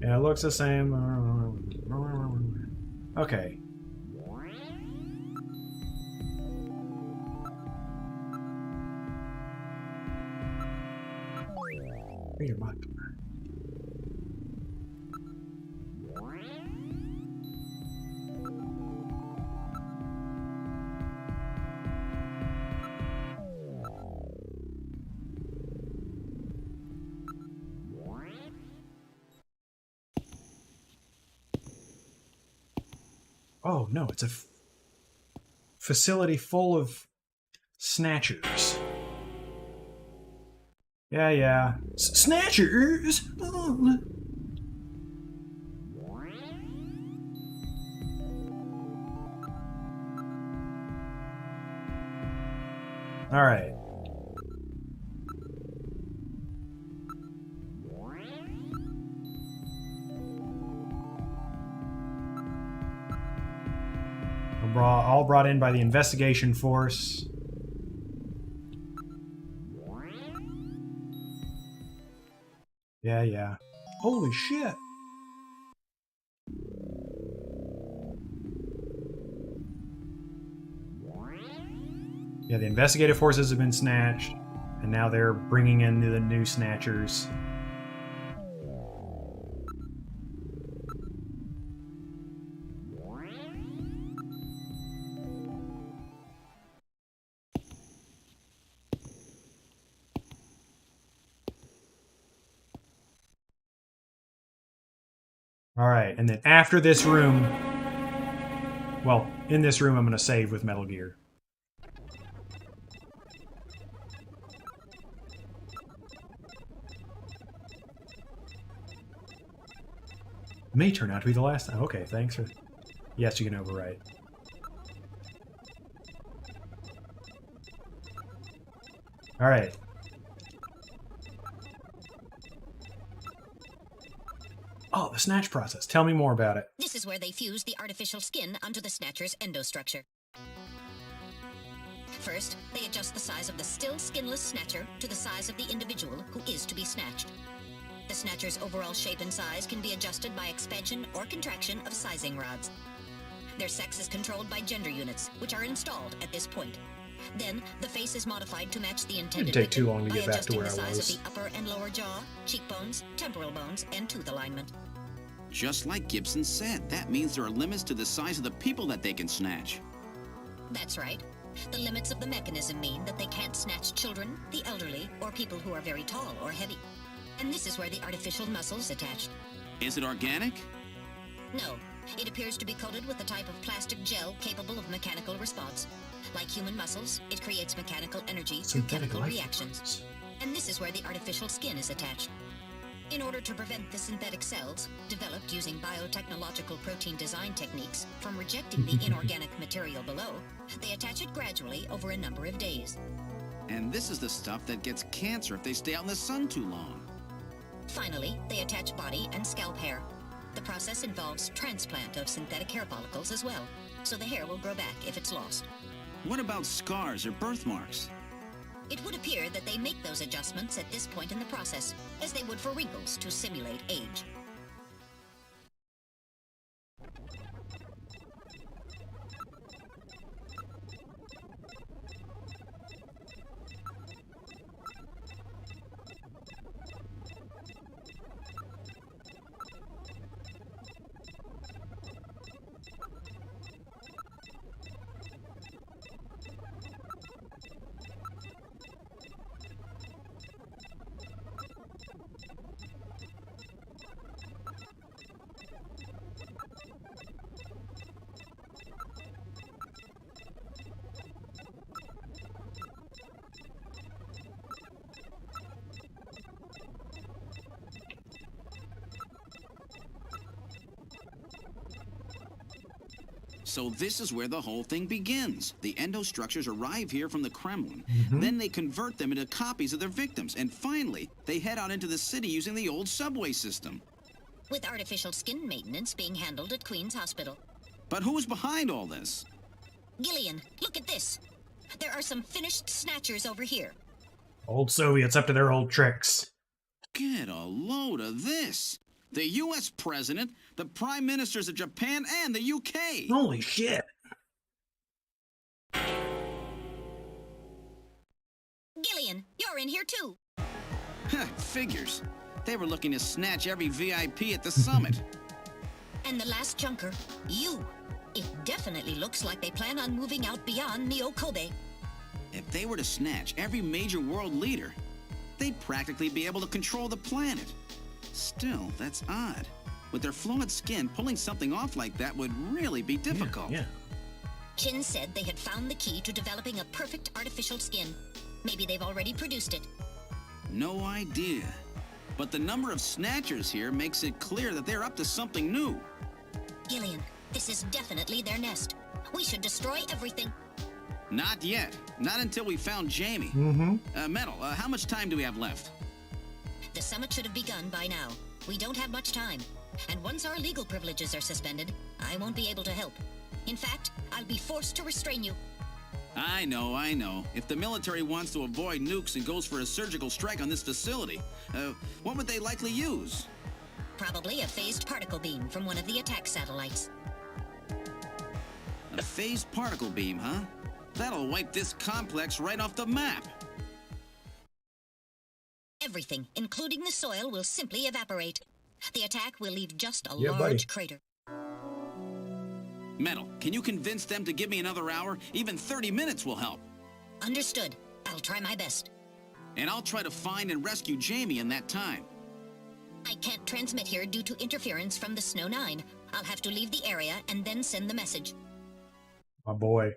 Yeah, it looks the same. Okay. Read your mind. Oh no, it's a facility full of snatchers. Yeah. Snatchers! Alright. All brought in by the investigation force. Yeah. Holy shit! Yeah, the investigative forces have been snatched, and now they're bringing in the new snatchers. Alright, and then after this room... Well, in this room I'm going to save with Metal Gear. May turn out to be the last time. Okay, thanks for... Yes, you can overwrite. Alright. Oh, the snatch process. Tell me more about it. This is where they fuse the artificial skin onto the Snatcher's endostructure. First, they adjust the size of the still skinless Snatcher to the size of the individual who is to be snatched. The Snatcher's overall shape and size can be adjusted by expansion or contraction of sizing rods. Their sex is controlled by gender units, which are installed at this point. Then, the face is modified to match the intended Didn't take too victim long to by get back to adjusting where the I size was. of the upper and lower jaw, cheekbones, temporal bones, and tooth alignment. Just like Gibson said, that means there are limits to the size of the people that they can snatch. That's right. The limits of the mechanism mean that they can't snatch children, the elderly, or people who are very tall or heavy. And this is where the artificial muscle's attached. Is it organic? No, it appears to be coated with a type of plastic gel capable of mechanical response. Like human muscles, it creates mechanical energy through chemical reactions. And this is where the artificial skin is attached. In order to prevent the synthetic cells, developed using biotechnological protein design techniques, from rejecting the inorganic material below, they attach it gradually over a number of days. And this is the stuff that gets cancer if they stay out in the sun too long. Finally, they attach body and scalp hair. The process involves transplant of synthetic hair follicles as well, so the hair will grow back if it's lost. What about scars or birthmarks? It would appear that they make those adjustments at this point in the process, as they would for wrinkles to simulate age. So this is where the whole thing begins. The endostructures arrive here from the Kremlin. Then they convert them into copies of their victims. And finally, they head out into the city using the old subway system. With artificial skin maintenance being handled at Queen's Hospital. But who's behind all this? Gillian, look at this. There are some finished snatchers over here. Old Soviets up to their old tricks. Get a load of this. The U.S. president, the prime ministers of Japan, and the U.K. Holy shit. Gillian, you're in here too. Figures. They were looking to snatch every VIP at the summit. And the last junker, you. It definitely looks like they plan on moving out beyond Neo Kobe. If they were to snatch every major world leader, they'd practically be able to control the planet. Still, that's odd. With their flawed skin, pulling something off like that would really be difficult. Yeah. Chin said they had found the key to developing a perfect artificial skin. Maybe they've already produced it. No idea. But the number of Snatchers here makes it clear that they're up to something new. Gillian, this is definitely their nest. We should destroy everything. Not yet. Not until we found Jamie. Metal, how much time do we have left? The summit should have begun by now. We don't have much time. And once our legal privileges are suspended, I won't be able to help. In fact, I'll be forced to restrain you. I know. If the military wants to avoid nukes and goes for a surgical strike on this facility, what would they likely use? Probably a phased particle beam from one of the attack satellites. A phased particle beam, huh? That'll wipe this complex right off the map. Everything, including the soil, will simply evaporate. The attack will leave just a Yeah, large buddy. crater. Metal, can you convince them to give me another hour? Even 30 minutes will help. Understood. I'll try my best. And I'll try to find and rescue Jamie in that time. I can't transmit here due to interference from the Snow 9. I'll have to leave the area and then send the message. My boy.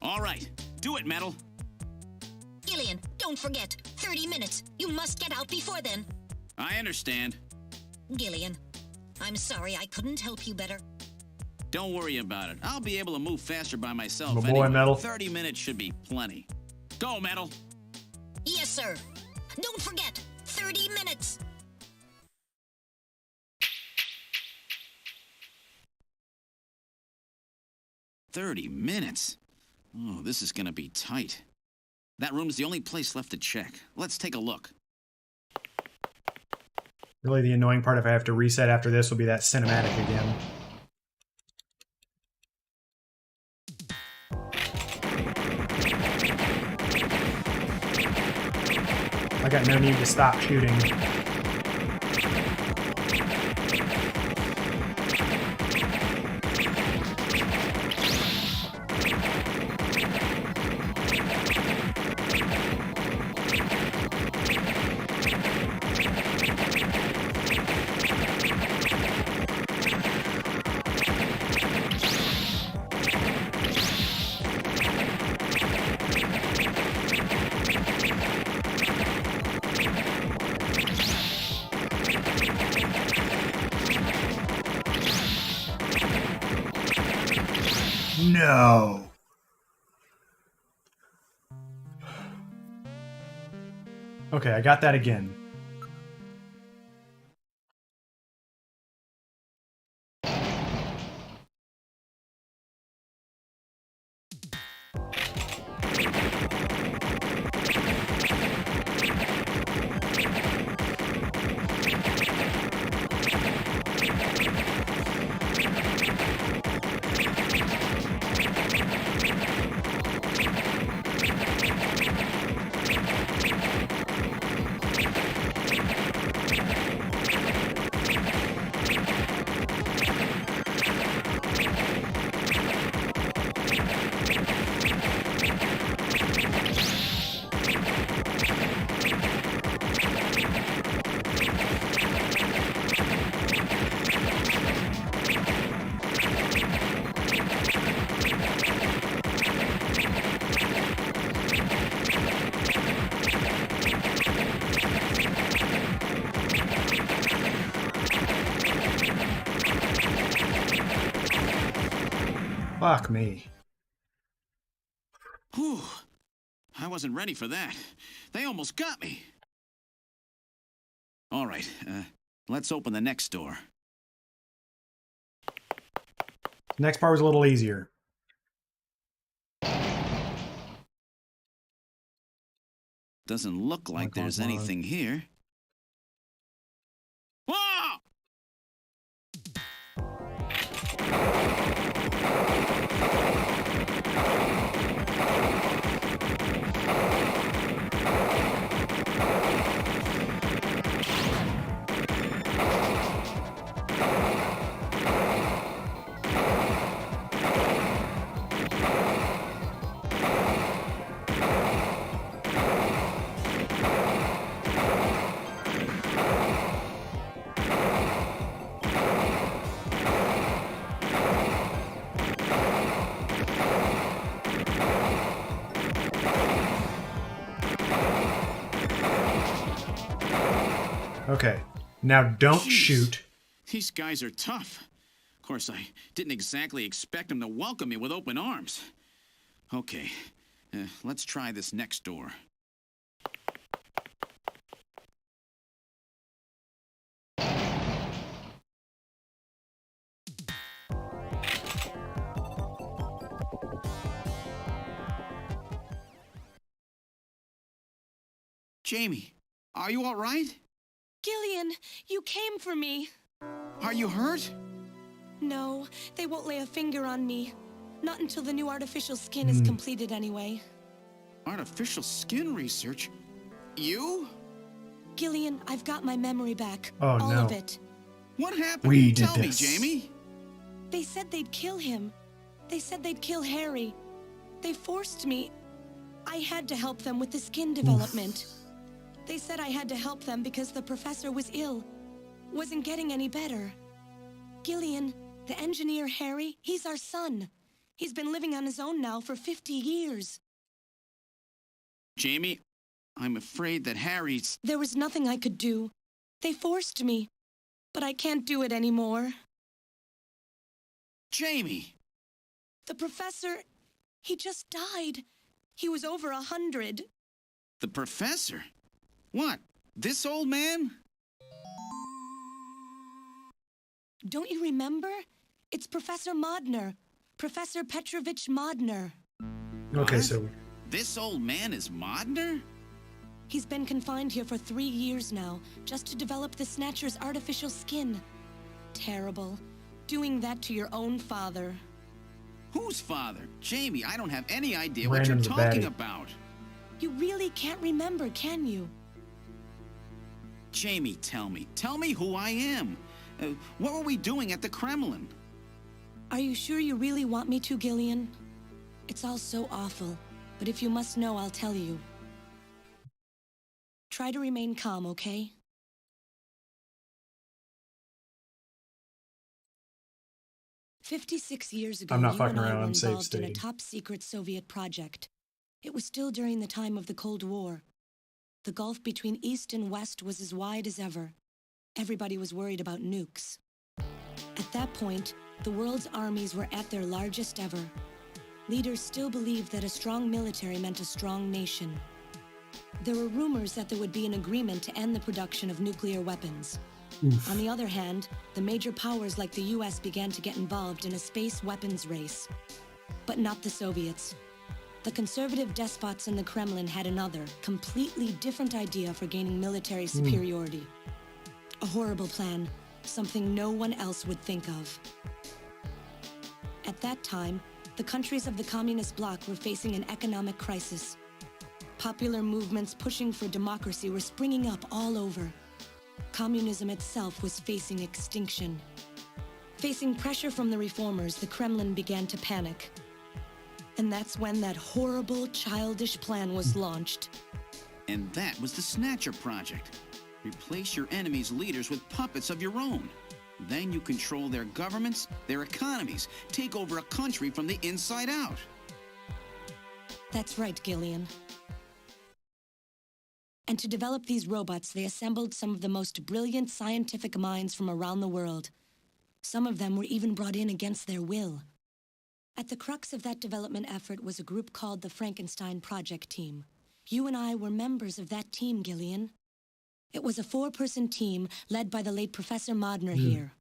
All right, do it, Metal. Gillian, don't forget. 30 minutes. You must get out before then. I understand. Gillian, I'm sorry I couldn't help you better. Don't worry about it. I'll be able to move faster by myself My boy, anyway. Metal. 30 minutes should be plenty. Go, Metal. Yes, sir. Don't forget. 30 minutes. "30 minutes? Oh, this is gonna be tight. That room's the only place left to check. Let's take a look. Really, the annoying part if I have to reset after this will be that cinematic again. I got no need to stop shooting. No. Okay, I got that again. Fuck me. Whew. I wasn't ready for that. They almost got me. All right, let's open the next door. Next part was a little easier. Doesn't look like Come on, there's come on. anything here. Whoa! Okay. Now don't Jeez. shoot. These guys are tough. Of course, I didn't exactly expect them to welcome me with open arms. Okay, let's try this next door. Jamie, are you all right? Gillian, you came for me. Are you hurt? No, they won't lay a finger on me. Not until the new artificial skin is completed anyway. Artificial skin research? You? Gillian, I've got my memory back. Oh, all no. of it. What happened? We did Tell this. me, Jamie. They said they'd kill him. They said they'd kill Harry. They forced me. I had to help them with the skin development. They said I had to help them because the professor was ill. Wasn't getting any better. Gillian, the engineer Harry, he's our son. He's been living on his own now for 50 years. Jamie, I'm afraid that Harry's... There was nothing I could do. They forced me. But I can't do it anymore. Jamie! The professor, he just died. He was over 100. The professor? What? This old man? Don't you remember? It's Professor Modner. Professor Petrovich Modner. Okay, What? so This old man is Modner? He's been confined here for 3 years now, just to develop the Snatcher's artificial skin. Terrible. Doing that to your own father. Whose father? Jamie, I don't have any idea Random's a what you're talking baddie. about. You really can't remember, can you? Jamie, tell me. Tell me who I am. What were we doing at the Kremlin? Are you sure you really want me to, Gillian? It's all so awful, but if you must know, I'll tell you. Try to remain calm, okay? "56 years ago, I'm not you fucking and I around, were I'm safe involved in a stating. top-secret Soviet project. It was still during the time of the Cold War. The gulf between East and West was as wide as ever. Everybody was worried about nukes. At that point, the world's armies were at their largest ever. Leaders still believed that a strong military meant a strong nation. There were rumors that there would be an agreement to end the production of nuclear weapons. On the other hand, the major powers like the US began to get involved in a space weapons race. But not the Soviets. The conservative despots in the Kremlin had another, completely different idea for gaining military superiority. A horrible plan, something no one else would think of. At that time, the countries of the communist bloc were facing an economic crisis. Popular movements pushing for democracy were springing up all over. Communism itself was facing extinction. Facing pressure from the reformers, the Kremlin began to panic. And that's when that horrible, childish plan was launched. And that was the Snatcher Project. Replace your enemy's leaders with puppets of your own. Then you control their governments, their economies, take over a country from the inside out. That's right, Gillian. And to develop these robots, they assembled some of the most brilliant scientific minds from around the world. Some of them were even brought in against their will. At the crux of that development effort was a group called the Frankenstein Project Team. You and I were members of that team, Gillian. It was a 4-person team led by the late Professor Modner here.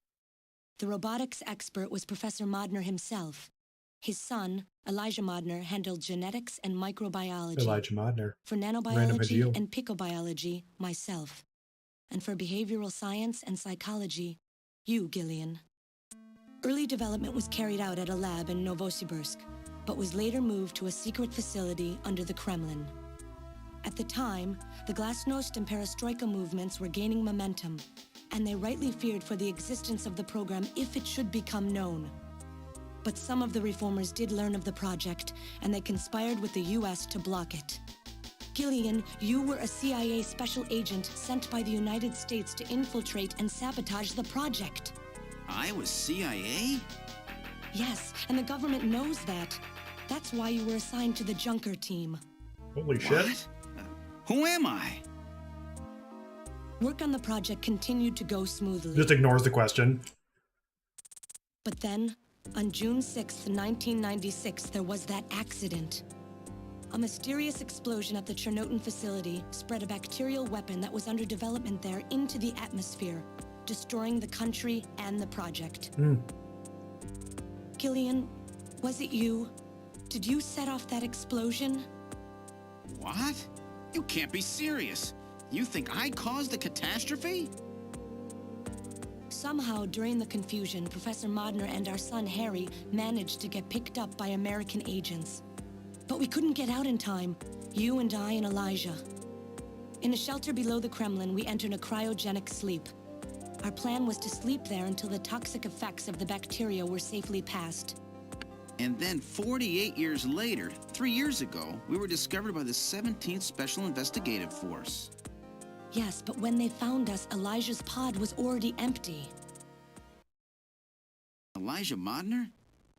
The robotics expert was Professor Modner himself. His son, Elijah Modner, handled genetics and microbiology. Elijah Modner. For Random nanobiology ideal. and picobiology, myself. And for behavioral science and psychology, you, Gillian. Early development was carried out at a lab in Novosibirsk, but was later moved to a secret facility under the Kremlin. At the time, the Glasnost and Perestroika movements were gaining momentum, and they rightly feared for the existence of the program if it should become known. But some of the reformers did learn of the project, and they conspired with the US to block it. Gillian, you were a CIA special agent sent by the United States to infiltrate and sabotage the project. I was CIA? Yes, and the government knows that. That's why you were assigned to the Junker team. Holy shit. What? Who am I? Work on the project continued to go smoothly. Just ignores the question. But then, on June 6th, 1996, there was that accident. A mysterious explosion at the Chernobyl facility spread a bacterial weapon that was under development there into the atmosphere, destroying the country and the project. Gillian, was it you? Did you set off that explosion? What? You can't be serious. You think I caused the catastrophe? Somehow, during the confusion, Professor Modner and our son Harry managed to get picked up by American agents. But we couldn't get out in time, you and I and Elijah. In a shelter below the Kremlin, we entered a cryogenic sleep. Our plan was to sleep there until the toxic effects of the bacteria were safely passed. And then 48 years later, 3 years ago, we were discovered by the 17th Special Investigative Force. Yes, but when they found us, Elijah's pod was already empty. Elijah Modner?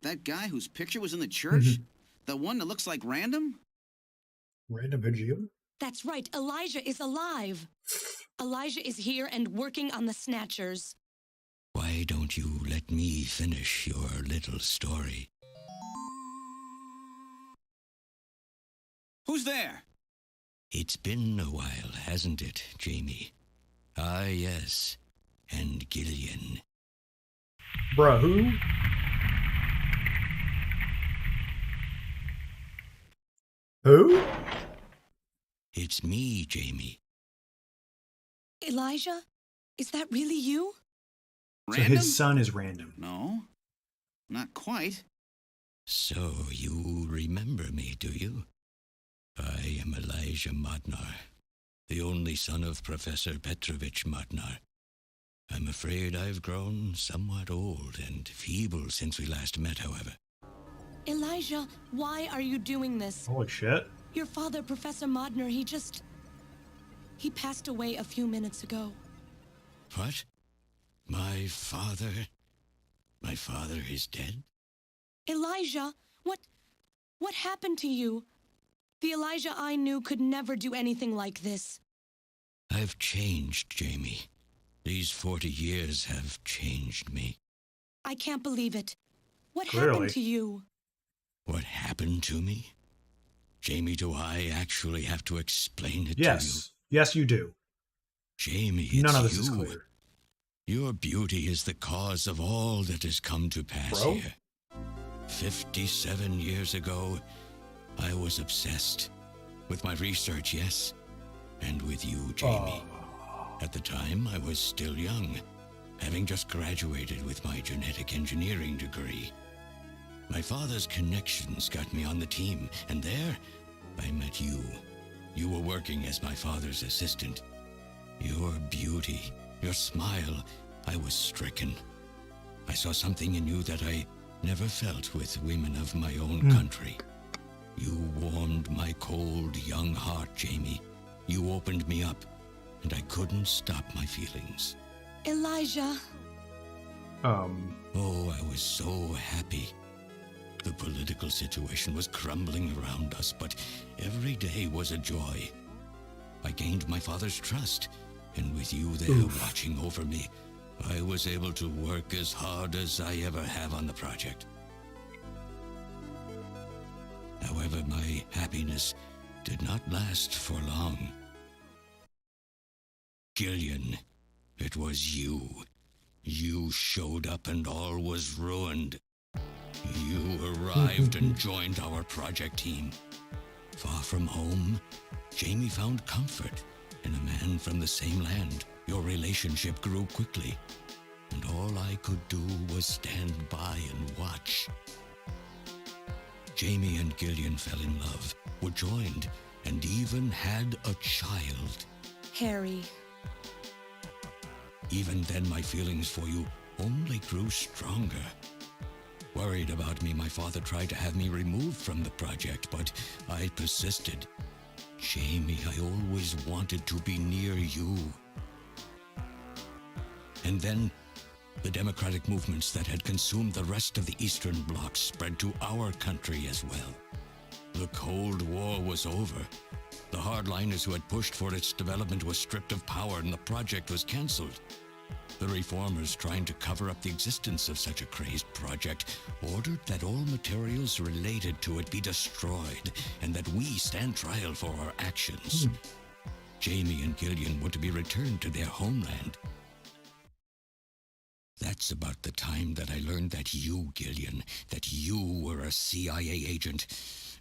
That guy whose picture was in the church? The one that looks like Random? Random Vegeta? That's right, Elijah is alive. Elijah is here and working on the Snatchers. Why don't you let me finish your little story? Who's there? It's been a while, hasn't it, Jamie? Ah, yes. And Gillian. Bruh, who? Who? It's me, Jamie. Elijah? Is that really you? So Random? his son is Random. No, not quite. So you remember me, do you? I am Elijah Modnar, the only son of Professor Petrovich Modnar. I'm afraid I've grown somewhat old and feeble since we last met, however. Elijah, why are you doing this? Holy shit. Your father, Professor Modner, he passed away a few minutes ago. What? My father is dead? Elijah, what happened to you? The Elijah I knew could never do anything like this. I've changed, Jamie. These 40 years have changed me. I can't believe it. What Clearly. happened to you? What happened to me? Jamie, do I actually have to explain it Yes. to Yes, you do. you? Jamie, None it's of this you. is clear. Your beauty is the cause of all that has come to pass Bro? here. 57 years ago, I was obsessed. With my research, yes. And with you, Jamie. At the time, I was still young, having just graduated with my genetic engineering degree. My father's connections got me on the team, and there, I met you. You were working as my father's assistant. Your beauty, your smile, I was stricken. I saw something in you that I never felt with women of my own country. You warmed my cold, young heart, Jamie. You opened me up, and I couldn't stop my feelings. Elijah. Oh, I was so happy. The political situation was crumbling around us, but every day was a joy. I gained my father's trust, and with you there watching over me, I was able to work as hard as I ever have on the project. However, my happiness did not last for long. Gillian, it was you. You showed up and all was ruined. You arrived and joined our project team. Far from home, Jamie found comfort in a man from the same land. Your relationship grew quickly, and all I could do was stand by and watch. Jamie and Gillian fell in love, were joined, and even had a child. Harry. Even then, my feelings for you only grew stronger. Worried about me, my father tried to have me removed from the project, but I persisted. Jamie, I always wanted to be near you. And then, the democratic movements that had consumed the rest of the Eastern Bloc spread to our country as well. The Cold War was over, The hardliners who had pushed for its development were stripped of power and the project was cancelled. The reformers, trying to cover up the existence of such a crazed project, ordered that all materials related to it be destroyed and that we stand trial for our actions. Jamie and Gillian were to be returned to their homeland. That's about the time that I learned that you, Gillian, that you were a CIA agent,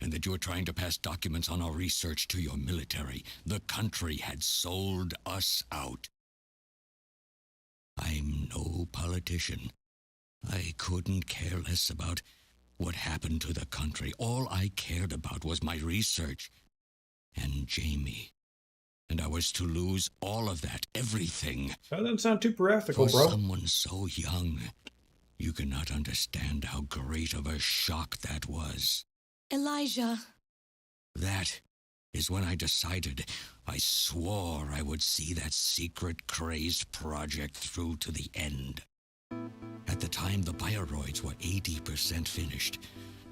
and that you were trying to pass documents on our research to your military. The country had sold us out. I'm no politician. I couldn't care less about what happened to the country. All I cared about was my research and Jamie. And I was to lose all of that, everything. That doesn't sound too practical, For bro. someone so young, you cannot understand how great of a shock that was. Elijah. That is when I decided, I swore I would see that secret, crazed project through to the end. At the time, the bioroids were 80% finished.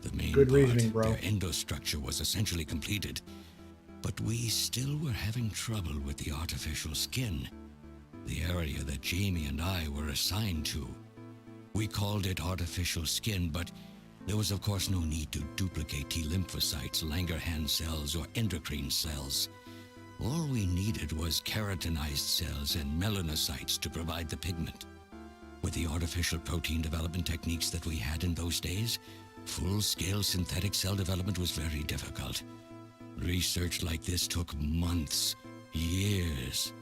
The main Good part, reasoning, bro. their endostructure was essentially completed. But we still were having trouble with the artificial skin, the area that Jamie and I were assigned to. We called it artificial skin, but there was of course no need to duplicate T lymphocytes, Langerhans cells, or endocrine cells. All we needed was keratinized cells and melanocytes to provide the pigment. With the artificial protein development techniques that we had in those days, full-scale synthetic cell development was very difficult. Research like this took months, years.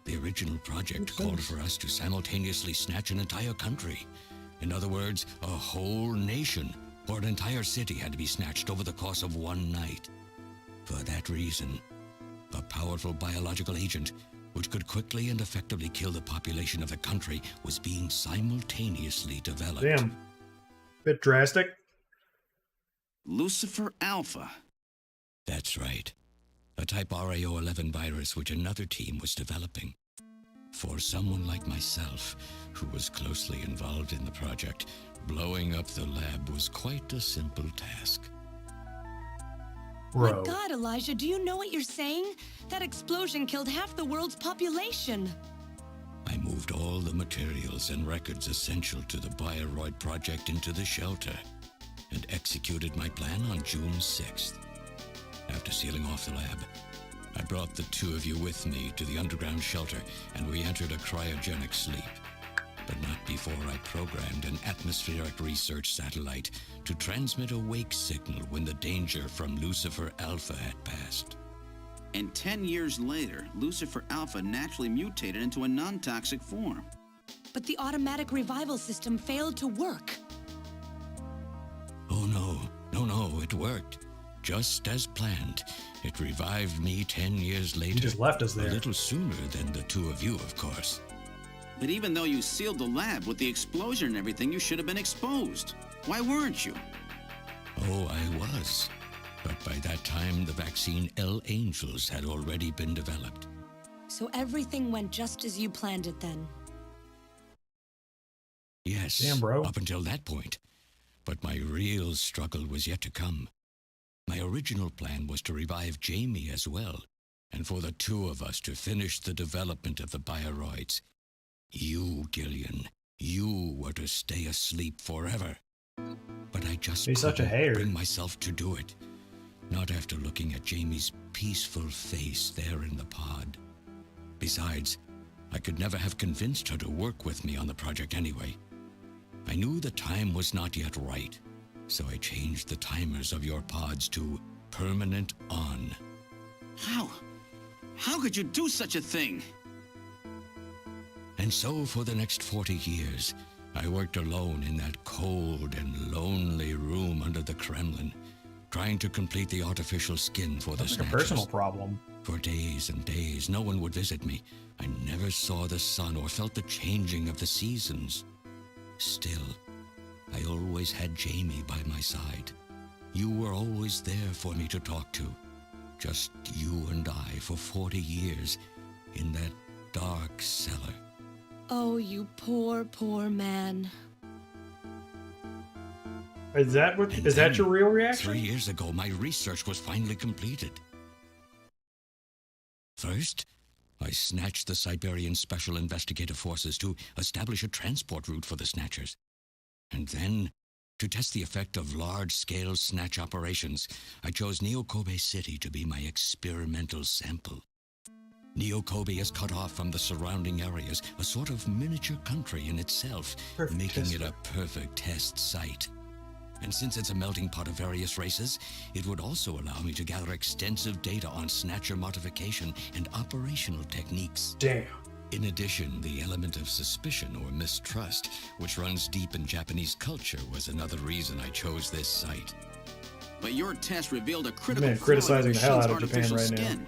The original project called for us to simultaneously snatch an entire country. In other words, a whole nation, or an entire city had to be snatched over the course of one night. For that reason, a powerful biological agent, which could quickly and effectively kill the population of the country, was being simultaneously developed. Damn. Bit drastic. Lucifer Alpha. That's right. A type RAO11 virus which another team was developing. For someone like myself, who was closely involved in the project, blowing up the lab was quite a simple task. Bro. My God, Elijah, do you know what you're saying? That explosion killed half the world's population. I moved all the materials and records essential to the Bioroid project into the shelter and executed my plan on June 6th. After sealing off the lab, I brought the two of you with me to the underground shelter and we entered a cryogenic sleep. But not before I programmed an atmospheric research satellite to transmit a wake signal when the danger from Lucifer Alpha had passed. And 10 years later, Lucifer Alpha naturally mutated into a non-toxic form. But the automatic revival system failed to work. Oh no, it worked. Just as planned. It revived me 10 years later. You just left us there. A little sooner than the two of you, of course. But even though you sealed the lab with the explosion and everything, you should have been exposed. Why weren't you? Oh, I was. But by that time, the vaccine L Angels had already been developed. So everything went just as you planned it then. Yes, Damn, bro. up until that point. But my real struggle was yet to come. My original plan was to revive Jamie as well, and for the two of us to finish the development of the bioroids. You, Gillian, you were to stay asleep forever. But I just He's such a couldn't hater. bring myself to do it. Not after looking at Jamie's peaceful face there in the pod. Besides, I could never have convinced her to work with me on the project anyway. I knew the time was not yet right, so I changed the timers of your pods to permanent on. How? How could you do such a thing? And so for the next 40 years, I worked alone in that cold and lonely room under the Kremlin, trying to complete the artificial skin for the That's like a Snatchers. personal problem. For days and days, no one would visit me. I never saw the sun or felt the changing of the seasons. Still, I always had Jamie by my side. You were always there for me to talk to. Just you and I for 40 years in that dark cellar. Oh, you poor, poor man. Is that what? And Is that then, your real reaction? 3 years ago, my research was finally completed. First, I snatched the Siberian Special Investigative Forces to establish a transport route for the Snatchers. And then, to test the effect of large-scale snatch operations, I chose Neo-Kobe City to be my experimental sample. Neo-Kobe is cut off from the surrounding areas, a sort of miniature country in itself, Perfect making test it a perfect test site. And since it's a melting pot of various races, it would also allow me to gather extensive data on Snatcher modification and operational techniques. Damn. In addition, the element of suspicion or mistrust, which runs deep in Japanese culture, was another reason I chose this site. But your test revealed a critical Man, flaw in criticizing the the hell machine's out of Japan artificial right now. skin.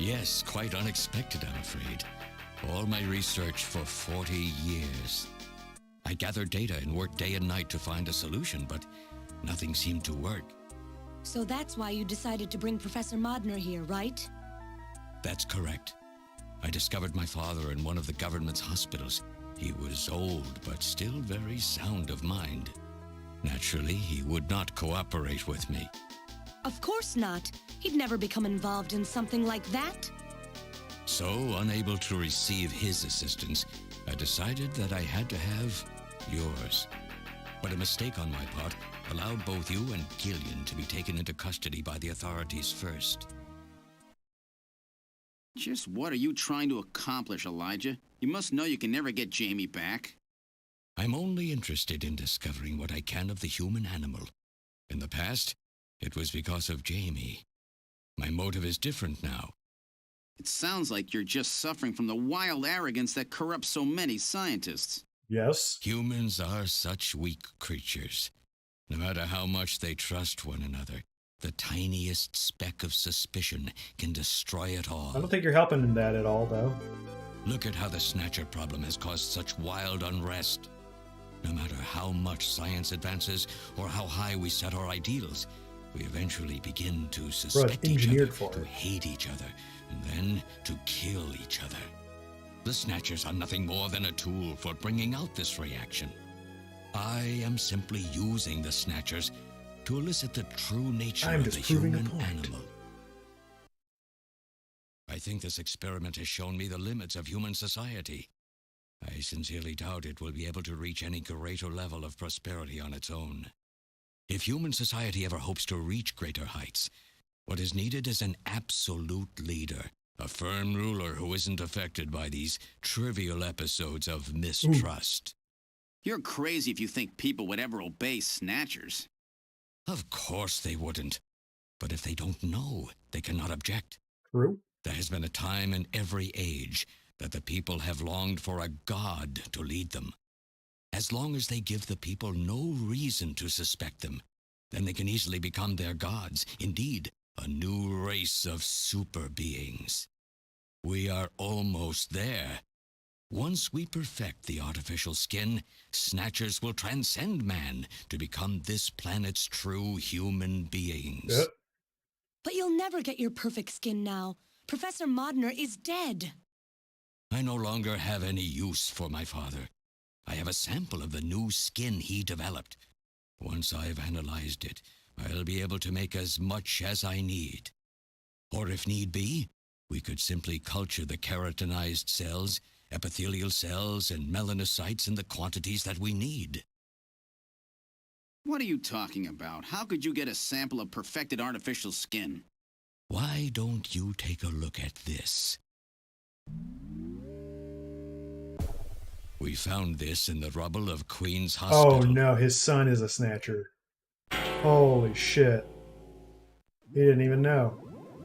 Yes, quite unexpected, I'm afraid. All my research for 40 years. I gathered data and worked day and night to find a solution, but nothing seemed to work. So that's why you decided to bring Professor Modner here, right? That's correct. I discovered my father in one of the government's hospitals. He was old, but still very sound of mind. Naturally, he would not cooperate with me. Of course not. He'd never become involved in something like that. So, unable to receive his assistance, I decided that I had to have yours. But a mistake on my part allowed both you and Gillian to be taken into custody by the authorities first. Just what are you trying to accomplish, Elijah? You must know you can never get Jamie back. I'm only interested in discovering what I can of the human animal. In the past, it was because of Jamie. My motive is different now. It sounds like you're just suffering from the wild arrogance that corrupts so many scientists. Yes. Humans are such weak creatures. No matter how much they trust one another, the tiniest speck of suspicion can destroy it all. I don't think you're helping in that at all, though. Look at how the Snatcher problem has caused such wild unrest. No matter how much science advances or how high we set our ideals, we eventually begin to suspect each other, engineered for to it. hate each other, and then to kill each other. The Snatchers are nothing more than a tool for bringing out this reaction. I am simply using the Snatchers to elicit the true nature I'm of the just proving a human point. animal. I think this experiment has shown me the limits of human society. I sincerely doubt it will be able to reach any greater level of prosperity on its own. If human society ever hopes to reach greater heights, what is needed is an absolute leader, a firm ruler who isn't affected by these trivial episodes of mistrust. You're crazy if you think people would ever obey Snatchers. Of course they wouldn't. But if they don't know, they cannot object. True. There has been a time in every age that the people have longed for a god to lead them. As long as they give the people no reason to suspect them, then they can easily become their gods, indeed, a new race of super beings. We are almost there. Once we perfect the artificial skin, Snatchers will transcend man to become this planet's true human beings. Yep. But you'll never get your perfect skin now. Professor Modner is dead. I no longer have any use for my father. I have a sample of the new skin he developed. Once I've analyzed it, I'll be able to make as much as I need. Or if need be, we could simply culture the keratinized cells, epithelial cells, and melanocytes in the quantities that we need. What are you talking about? How could you get a sample of perfected artificial skin? Why don't you take a look at this? We found this in the rubble of Queen's Hospital. Oh no, his son is a Snatcher. Holy shit. He didn't even know.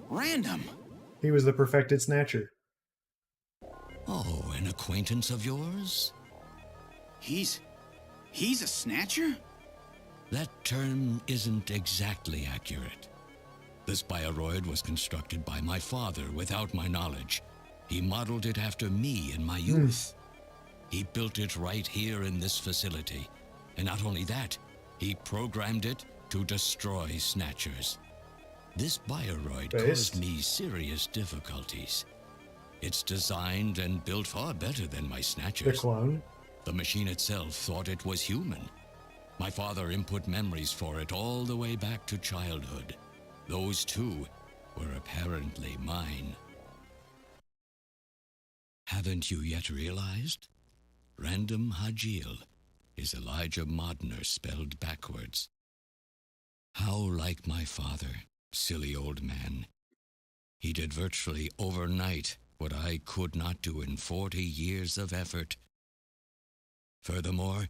Random. He was the perfected Snatcher. Oh, an acquaintance of yours? He's a Snatcher? That term isn't exactly accurate. This bioroid was constructed by my father without my knowledge. He modeled it after me in my youth. He built it right here in this facility. And not only that, he programmed it to destroy Snatchers. This bioroid caused me serious difficulties. It's designed and built far better than my The Snatchers. clone. The machine itself thought it was human. My father input memories for it all the way back to childhood. Those too were apparently mine. Haven't you yet realized? Random Hajil is Elijah Modner spelled backwards. How like my father, silly old man. He did virtually overnight what I could not do in 40 years of effort. Furthermore,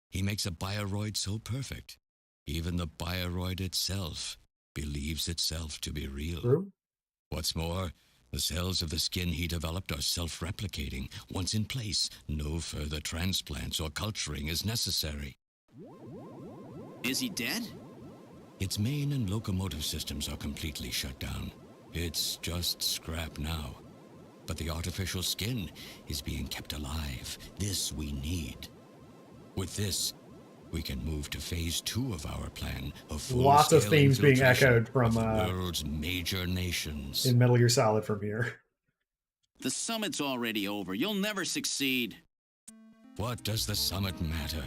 he makes a bioroid so perfect, even the bioroid itself believes itself to be real. True. What's more, the cells of the skin he developed are self-replicating. Once in place, no further transplants or culturing is necessary. Is he dead? Its main and locomotive systems are completely shut down. It's just scrap now. But the artificial skin is being kept alive. This we need. With this, we can move to phase 2 of our plan of full-scale Lots of themes being infiltration echoed from of the world's major nations. in Metal Gear Solid from here. The summit's already over. You'll never succeed. What does the summit matter?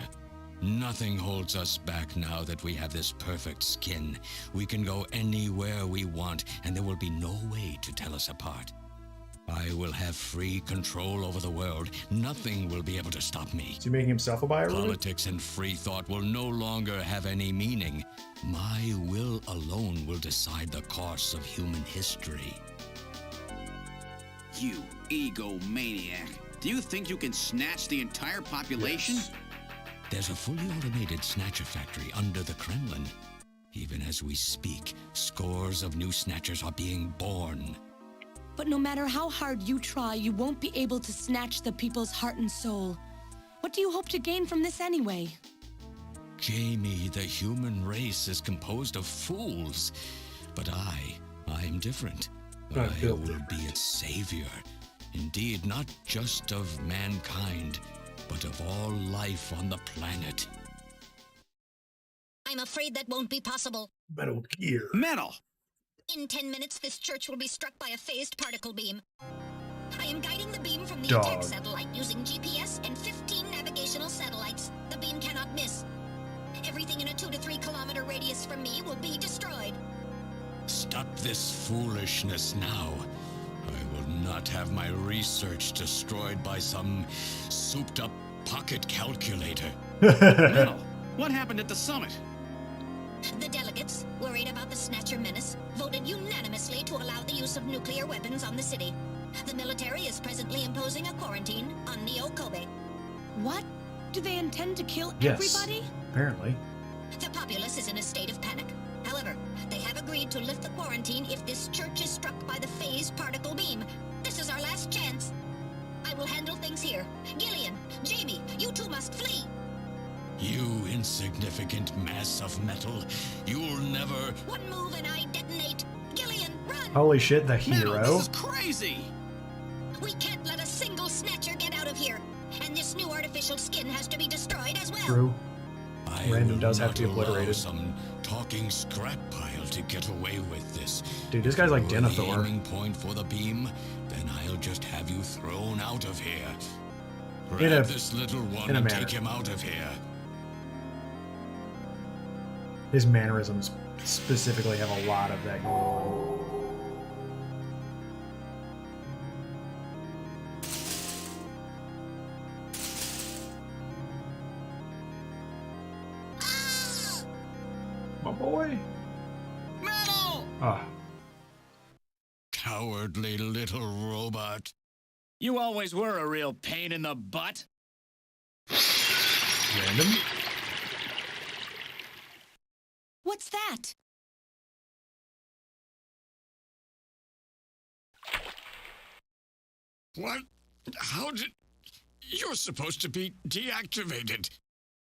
Nothing holds us back now that we have this perfect skin. We can go anywhere we want, and there will be no way to tell us apart. I will have free control over the world. Nothing will be able to stop me. Is he making himself a bioroid? Politics and free thought will no longer have any meaning. My will alone will decide the course of human history. You egomaniac. Do you think you can snatch the entire population? Yes. There's a fully automated Snatcher factory under the Kremlin. Even as we speak, scores of new Snatchers are being born. But no matter how hard you try, you won't be able to snatch the people's heart and soul. What do you hope to gain from this anyway? Jamie, the human race is composed of fools. But I'm different. I will be its savior. Indeed, not just of mankind, but of all life on the planet. I'm afraid that won't be possible. Metal Gear. Metal! In 10 minutes, this church will be struck by a phased particle beam. I am guiding the beam from the Dog. attack satellite using GPS and 15 navigational satellites. The beam cannot miss. Everything in a 2 to 3 kilometer radius from me will be destroyed. Stop this foolishness now. I will not have my research destroyed by some souped-up pocket calculator. Metal! What happened at the summit? The delegates, worried about the Snatcher menace, voted unanimously to allow the use of nuclear weapons on the city. The military is presently imposing a quarantine on Neo Kobe. What? Do they intend to kill Yes. everybody? Apparently. The populace is in a state of panic. However, they have agreed to lift the quarantine if this church is struck by the phased particle beam. This is our last chance. I will handle things here. Gillian, Jamie, you two must flee. You insignificant mass of metal. You'll never... One move and I detonate. Gillian, run! Holy shit, the Metal, hero. this is crazy! We can't let a single Snatcher get out of here. And this new artificial skin has to be destroyed as well. True. I Random will does have not to be allow obliterated. some talking scrap pile to get away with this. Dude, this guy's like If you're the Denethor. aiming point for the beam, then I'll just have you thrown out of here. In Grab a- this little one in a and manner. take him out of here. His mannerisms specifically have a lot of that going on. My boy. Metal! Ah, Cowardly little robot. You always were a real pain in the butt. random. What's that? What? How did... You're supposed to be deactivated.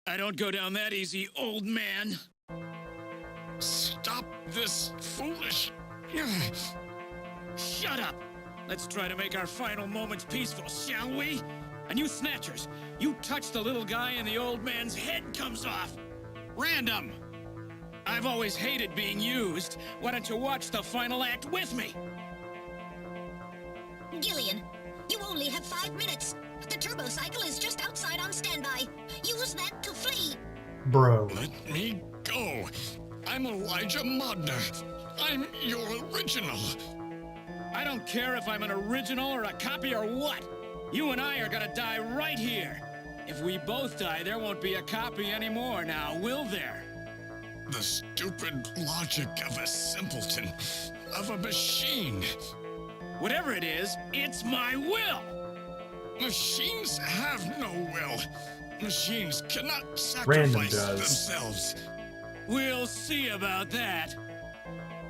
I don't go down that easy, old man. Stop this foolish... Shut up! Let's try to make our final moments peaceful, shall we? And you Snatchers, you touch the little guy and the old man's head comes off. Random! I've always hated being used. Why don't you watch the final act with me? Gillian, you only have 5 minutes. The turbo cycle is just outside on standby. Use that to flee. Bro. Let me go. I'm Elijah Modner. I'm your original. I don't care if I'm an original or a copy or what. You and I are gonna die right here. If we both die, there won't be a copy anymore now, will there? The stupid logic of a simpleton, of a machine. Whatever it is, it's my will. Machines have no will. Machines cannot Random sacrifice does. themselves. We'll see about that.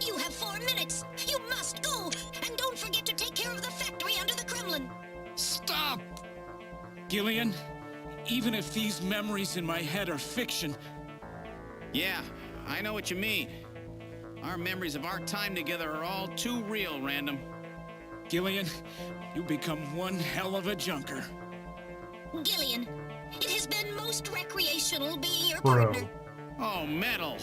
You have 4 minutes. You must go. And don't forget to take care of the factory under the Kremlin. Stop! Gillian, even if these memories in my head are fiction, Yeah, I know what you mean. Our memories of our time together are all too real, Random. Gillian, you become one hell of a junker. Gillian, it has been most recreational being your Bro. partner. Oh, metal.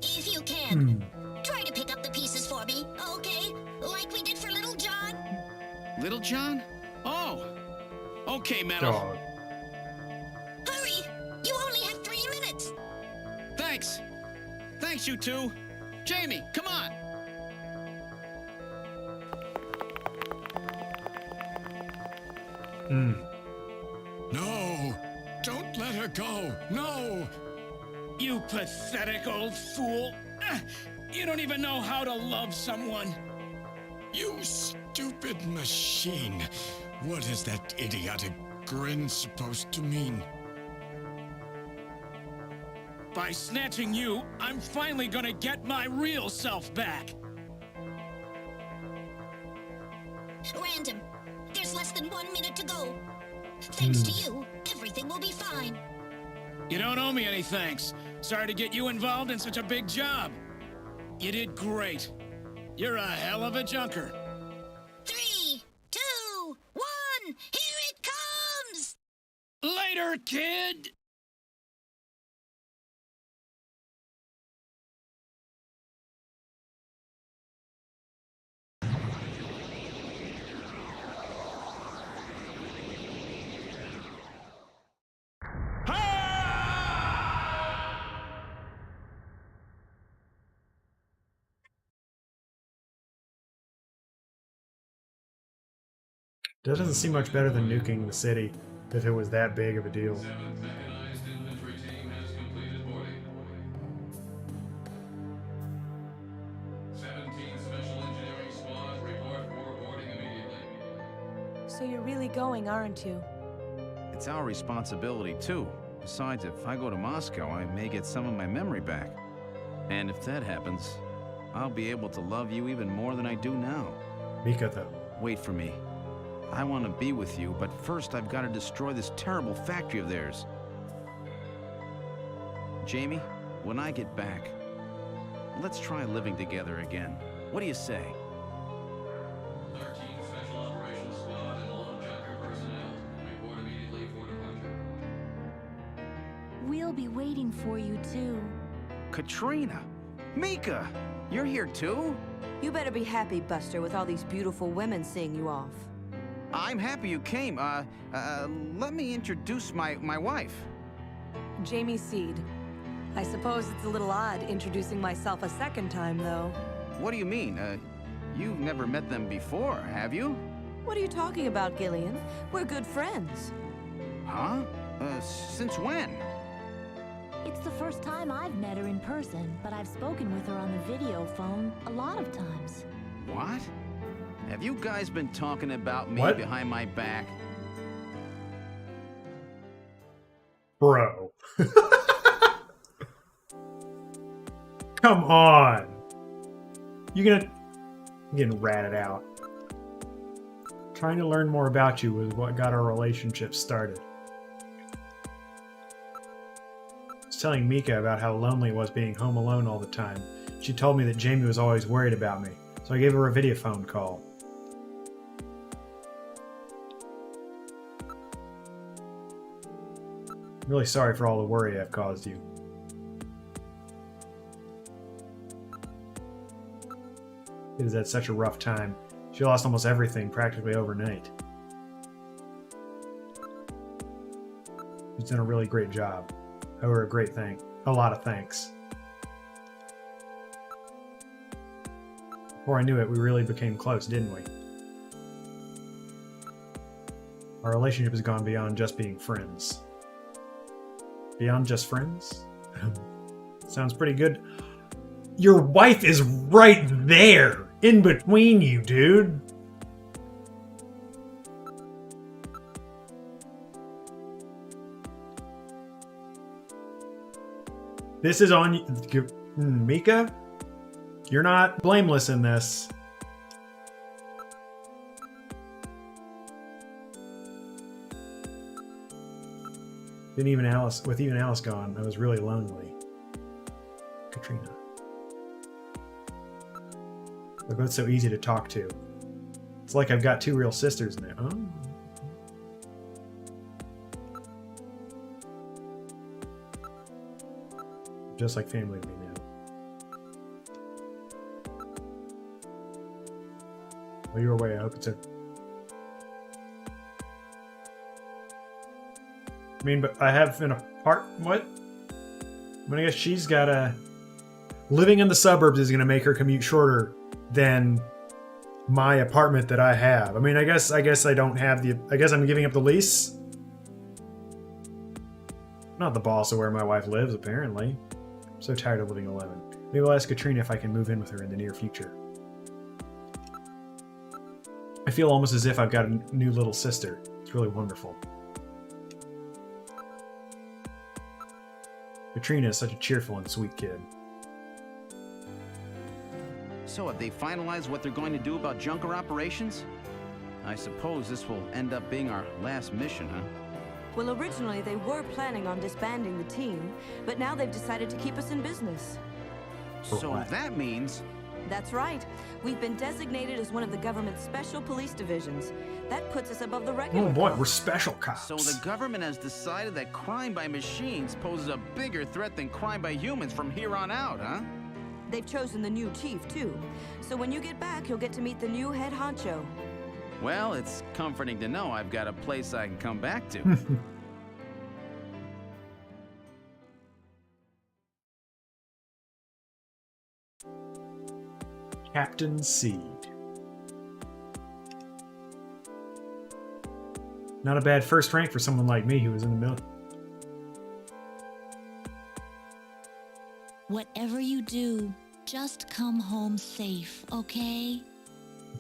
If you can, try to pick up the pieces for me, okay? Like we did for Little John. Little John? Oh. Okay, metal. Dog. Hurry! You only have 3 minutes. Thanks. Thanks, you two. Jamie, come on. No! Don't let her go! No! You pathetic old fool. You don't even know how to love someone. You stupid machine! What is that idiotic grin supposed to mean? By snatching you, I'm finally gonna get my real self back. Random, there's less than 1 minute to go. Thanks to you, everything will be fine. You don't owe me any thanks. Sorry to get you involved in such a big job. You did great. You're a hell of a junker. 3, 2, 1, here it comes! Later, kid! That doesn't seem much better than nuking the city if it was that big of a deal. 7th Mechanized Infantry Team has completed boarding. 17th Special Engineering Squad report for boarding immediately. So you're really going, aren't you? It's our responsibility, too. Besides, if I go to Moscow, I may get some of my memory back. And if that happens, I'll be able to love you even more than I do now. Mika, though. Wait for me. I want to be with you, but first I've got to destroy this terrible factory of theirs. Jamie, when I get back, let's try living together again. What do you say? 13th Special Operations Squad and all Junker personnel report immediately for departure. We'll be waiting for you, too. Katrina! Mika! You're here too? You better be happy, Buster, with all these beautiful women seeing you off. I'm happy you came. Let me introduce my wife. Jamie Seed. I suppose it's a little odd introducing myself a second time, though. What do you mean? You've never met them before, have you? What are you talking about, Gillian? We're good friends. Huh? Since when? It's the first time I've met her in person, but I've spoken with her on the video phone a lot of times. What? Have you guys been talking about me What? behind my back? Bro. Come on. You're getting ratted out. Trying to learn more about you was what got our relationship started. I was telling Mika about how lonely it was being home alone all the time. She told me that Jamie was always worried about me, so I gave her a video phone call. I'm really sorry for all the worry I've caused you. It has had such a rough time. She lost almost everything practically overnight. She's done a really great job. I owe her a lot of thanks. Before I knew it, we really became close, didn't we? Our relationship has gone beyond just being friends. Beyond just friends? Sounds pretty good. Your wife is right there! In between you, dude! This is on you. Mika? You're not blameless in this. With even Alice gone, I was really lonely. Katrina. They're both so easy to talk to. It's like I've got two real sisters now. Oh. Just like family to me now. Well, you're away. I hope it's a... I mean, but I have an what? I mean, I guess she's got a... Living in the suburbs is going to make her commute shorter than my apartment that I have. I mean, I guess I don't have the... I guess I'm giving up the lease. I'm not the boss of where my wife lives, apparently. I'm so tired of living alone. Maybe I'll ask Katrina if I can move in with her in the near future. I feel almost as if I've got a new little sister. It's really wonderful. Katrina is such a cheerful and sweet kid. So have they finalized what they're going to do about Junker operations? I suppose this will end up being our last mission, huh? Well, originally they were planning on disbanding the team, but now they've decided to keep us in business. So that means... That's right. We've been designated as one of the government's special police divisions. That puts us above the regular. Oh boy, we're special cops. So the government has decided that crime by machines poses a bigger threat than crime by humans from here on out, huh? They've chosen the new chief, too. So when you get back, you'll get to meet the new head honcho. Well, it's comforting to know I've got a place I can come back to. Captain Seed. Not a bad first rank for someone like me who was in the military. Whatever you do, just come home safe, okay?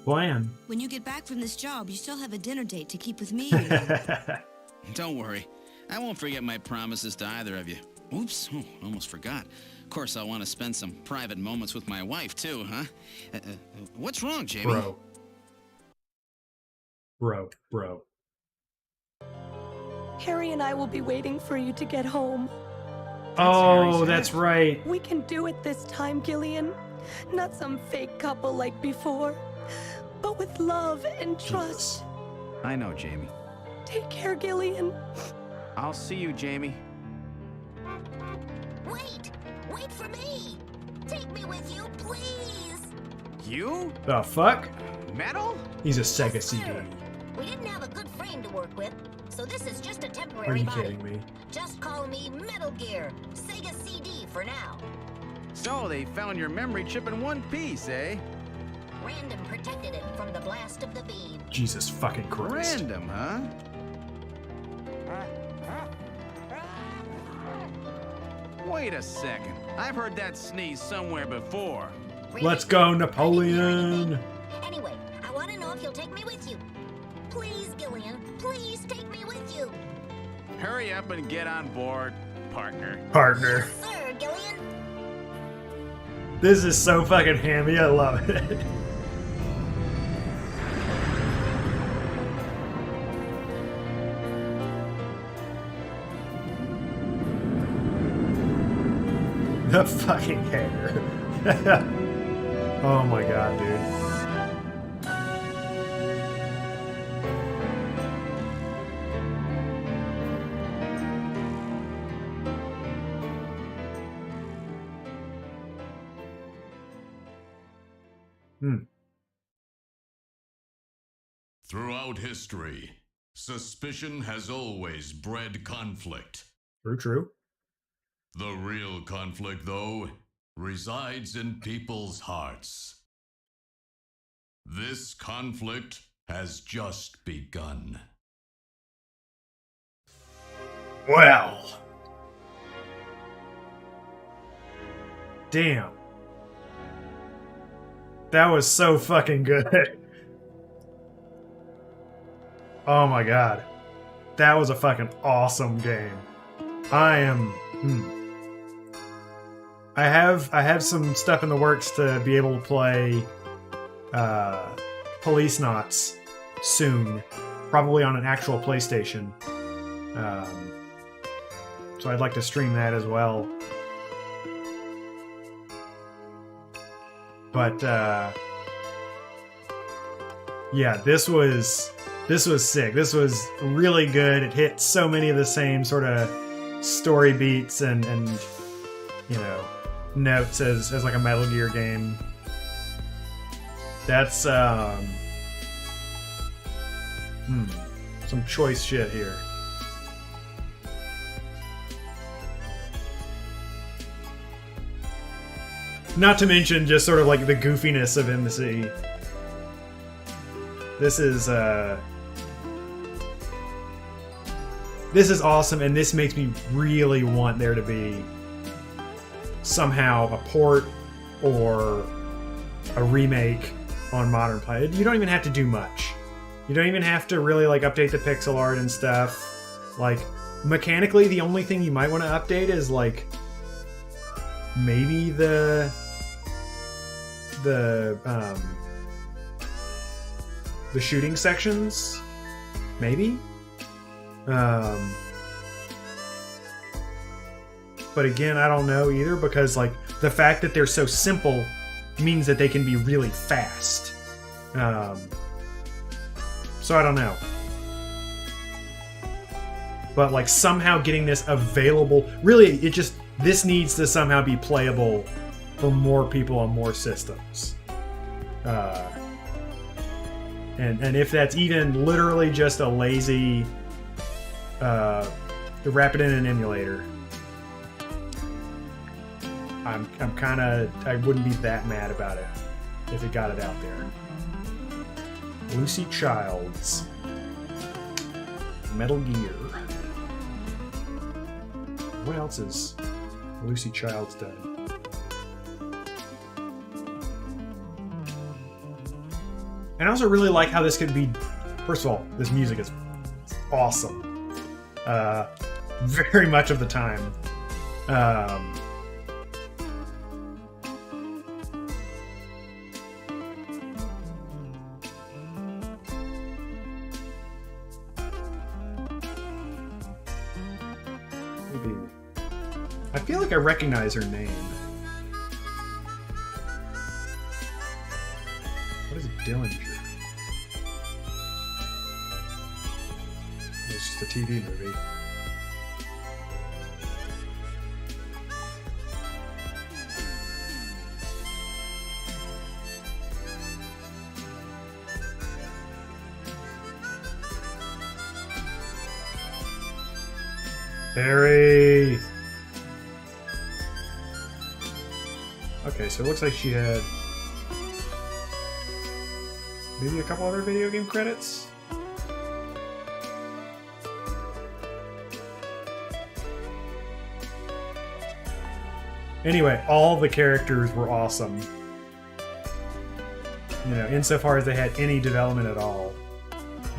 Plan. When you get back from this job, you still have a dinner date to keep with me, you know. Don't worry. I won't forget my promises to either of you. Oops, almost forgot. Of course, I'll want to spend some private moments with my wife, too, huh? What's wrong, Jamie? Bro. Harry and I will be waiting for you to get home. Oh, that's right. We can do it this time, Gillian. Not some fake couple like before, but with love and trust. I know, Jamie. Take care, Gillian. I'll see you, Jamie. Wait for me! Take me with you, please! You? The fuck? Metal? He's a Sega CD. We didn't have a good frame to work with, so this is just a Are temporary you body. kidding me? Just call me Metal Gear, Sega CD for now. So they found your memory chip in one piece, eh? Random protected it from the blast of the beam. Jesus fucking Christ. Random, huh? Wait a second. I've heard that sneeze somewhere before. Really? Let's go, Napoleon! Anyway, I want to know if you'll take me with you. Please, Gillian, please take me with you. Hurry up and get on board, partner. Partner. Yes, sir, Gillian. This is so fucking hammy, I love it. The fucking hair. Oh my god, dude. Throughout history, Suspicion has always bred conflict. True. The real conflict, though, resides in people's hearts. This conflict has just begun. Well. Damn. That was so fucking good. Oh my god. That was a fucking awesome game. I have some stuff in the works to be able to play Police Knots soon. Probably on an actual PlayStation. So I'd like to stream that as well. But yeah, this was sick. This was really good. It hit so many of the same sort of story beats and you know, notes as like a Metal Gear game. That's some choice shit here. Not to mention just sort of like the goofiness of MC. This is awesome, and this makes me really want there to be somehow a port or a remake on modern play. You don't even have to do much. You don't even have to really like update the pixel art and stuff. Like mechanically, the only thing you might want to update is like maybe the shooting sections, maybe. But again, I don't know either, because like the fact that they're so simple means that they can be really fast. So I don't know. But like somehow getting this available, really, this needs to somehow be playable for more people on more systems. And if that's even literally just a lazy wrap it in an emulator, I wouldn't be that mad about it if it got it out there. Lucy Childs, Metal Gear. What else is Lucy Childs done? And I also really like how this could be. First of all, this music is awesome. Very much of the time. Maybe. I feel like I recognize her name. What is Dillinger? It's just a TV movie. Barry! Okay, so it looks like she had maybe a couple other video game credits? Anyway, all the characters were awesome. You know, insofar as they had any development at all.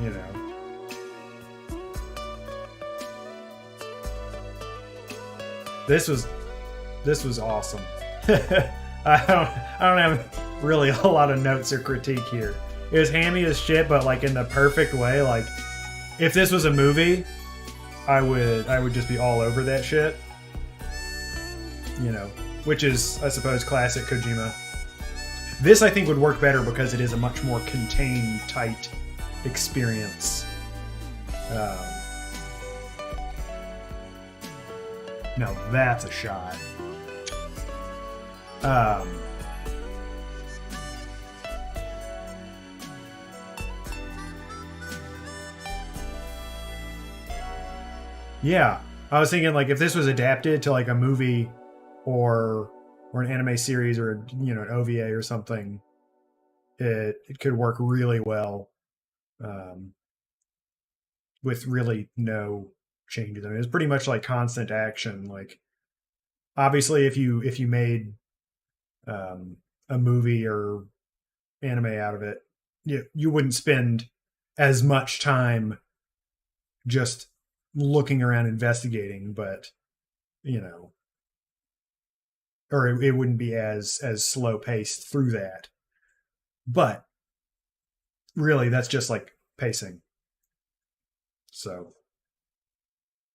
You know. This was awesome. I don't have really a lot of notes or critique here. It was hammy as shit, but like in the perfect way. Like, if this was a movie, I would just be all over that shit. You know, which is, I suppose, classic Kojima. This, I think, would work better because it is a much more contained, tight experience. No, that's a shot. Yeah, I was thinking like if this was adapted to like a movie or an anime series or an OVA or something, it could work really well um, with really no changes. I mean, it's pretty much like constant action. Like obviously, if you made um, a movie or anime out of it, you wouldn't spend as much time just looking around investigating, but you know, or it wouldn't be as slow paced through that. But really, that's just like pacing. So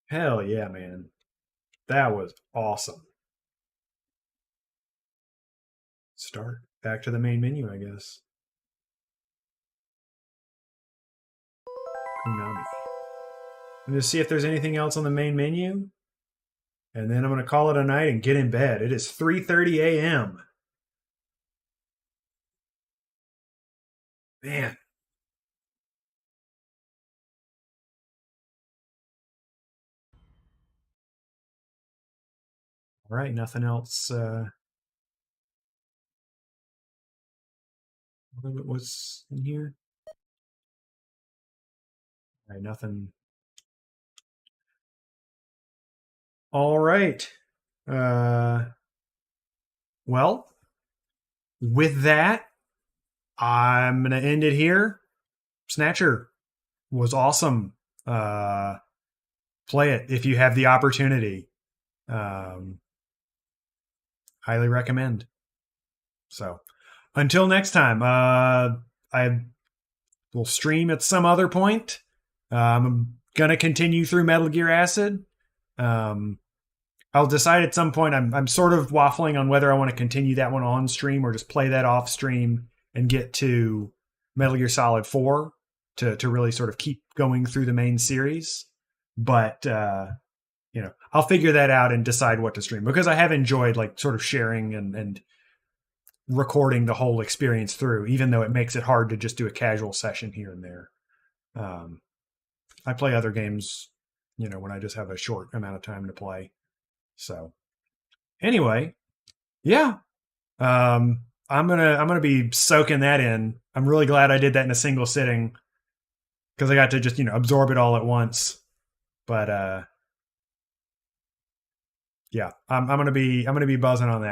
hell yeah, man, that was awesome. Start back to the main menu, I guess. Konami. I'm gonna see if there's anything else on the main menu, and then I'm gonna call it a night and get in bed. It is 3:30 a.m. Man. All right, nothing else. What's in here? All right, nothing. All right. Well, with that, I'm gonna end it here. Snatcher was awesome. Play it if you have the opportunity. Highly recommend. So until next time, I will stream at some other point. I'm gonna continue through Metal Gear Acid. I'll decide at some point. I'm sort of waffling on whether I want to continue that one on stream or just play that off stream and get to Metal Gear Solid 4 to really sort of keep going through the main series. But I'll figure that out and decide what to stream, because I have enjoyed like sort of sharing and recording the whole experience through, even though it makes it hard to just do a casual session here and there. I play other games, when I just have a short amount of time to play. So anyway, yeah. I'm gonna be soaking that in. I'm really glad I did that in a single sitting, because I got to just absorb it all at once. But yeah, I'm gonna be buzzing on that.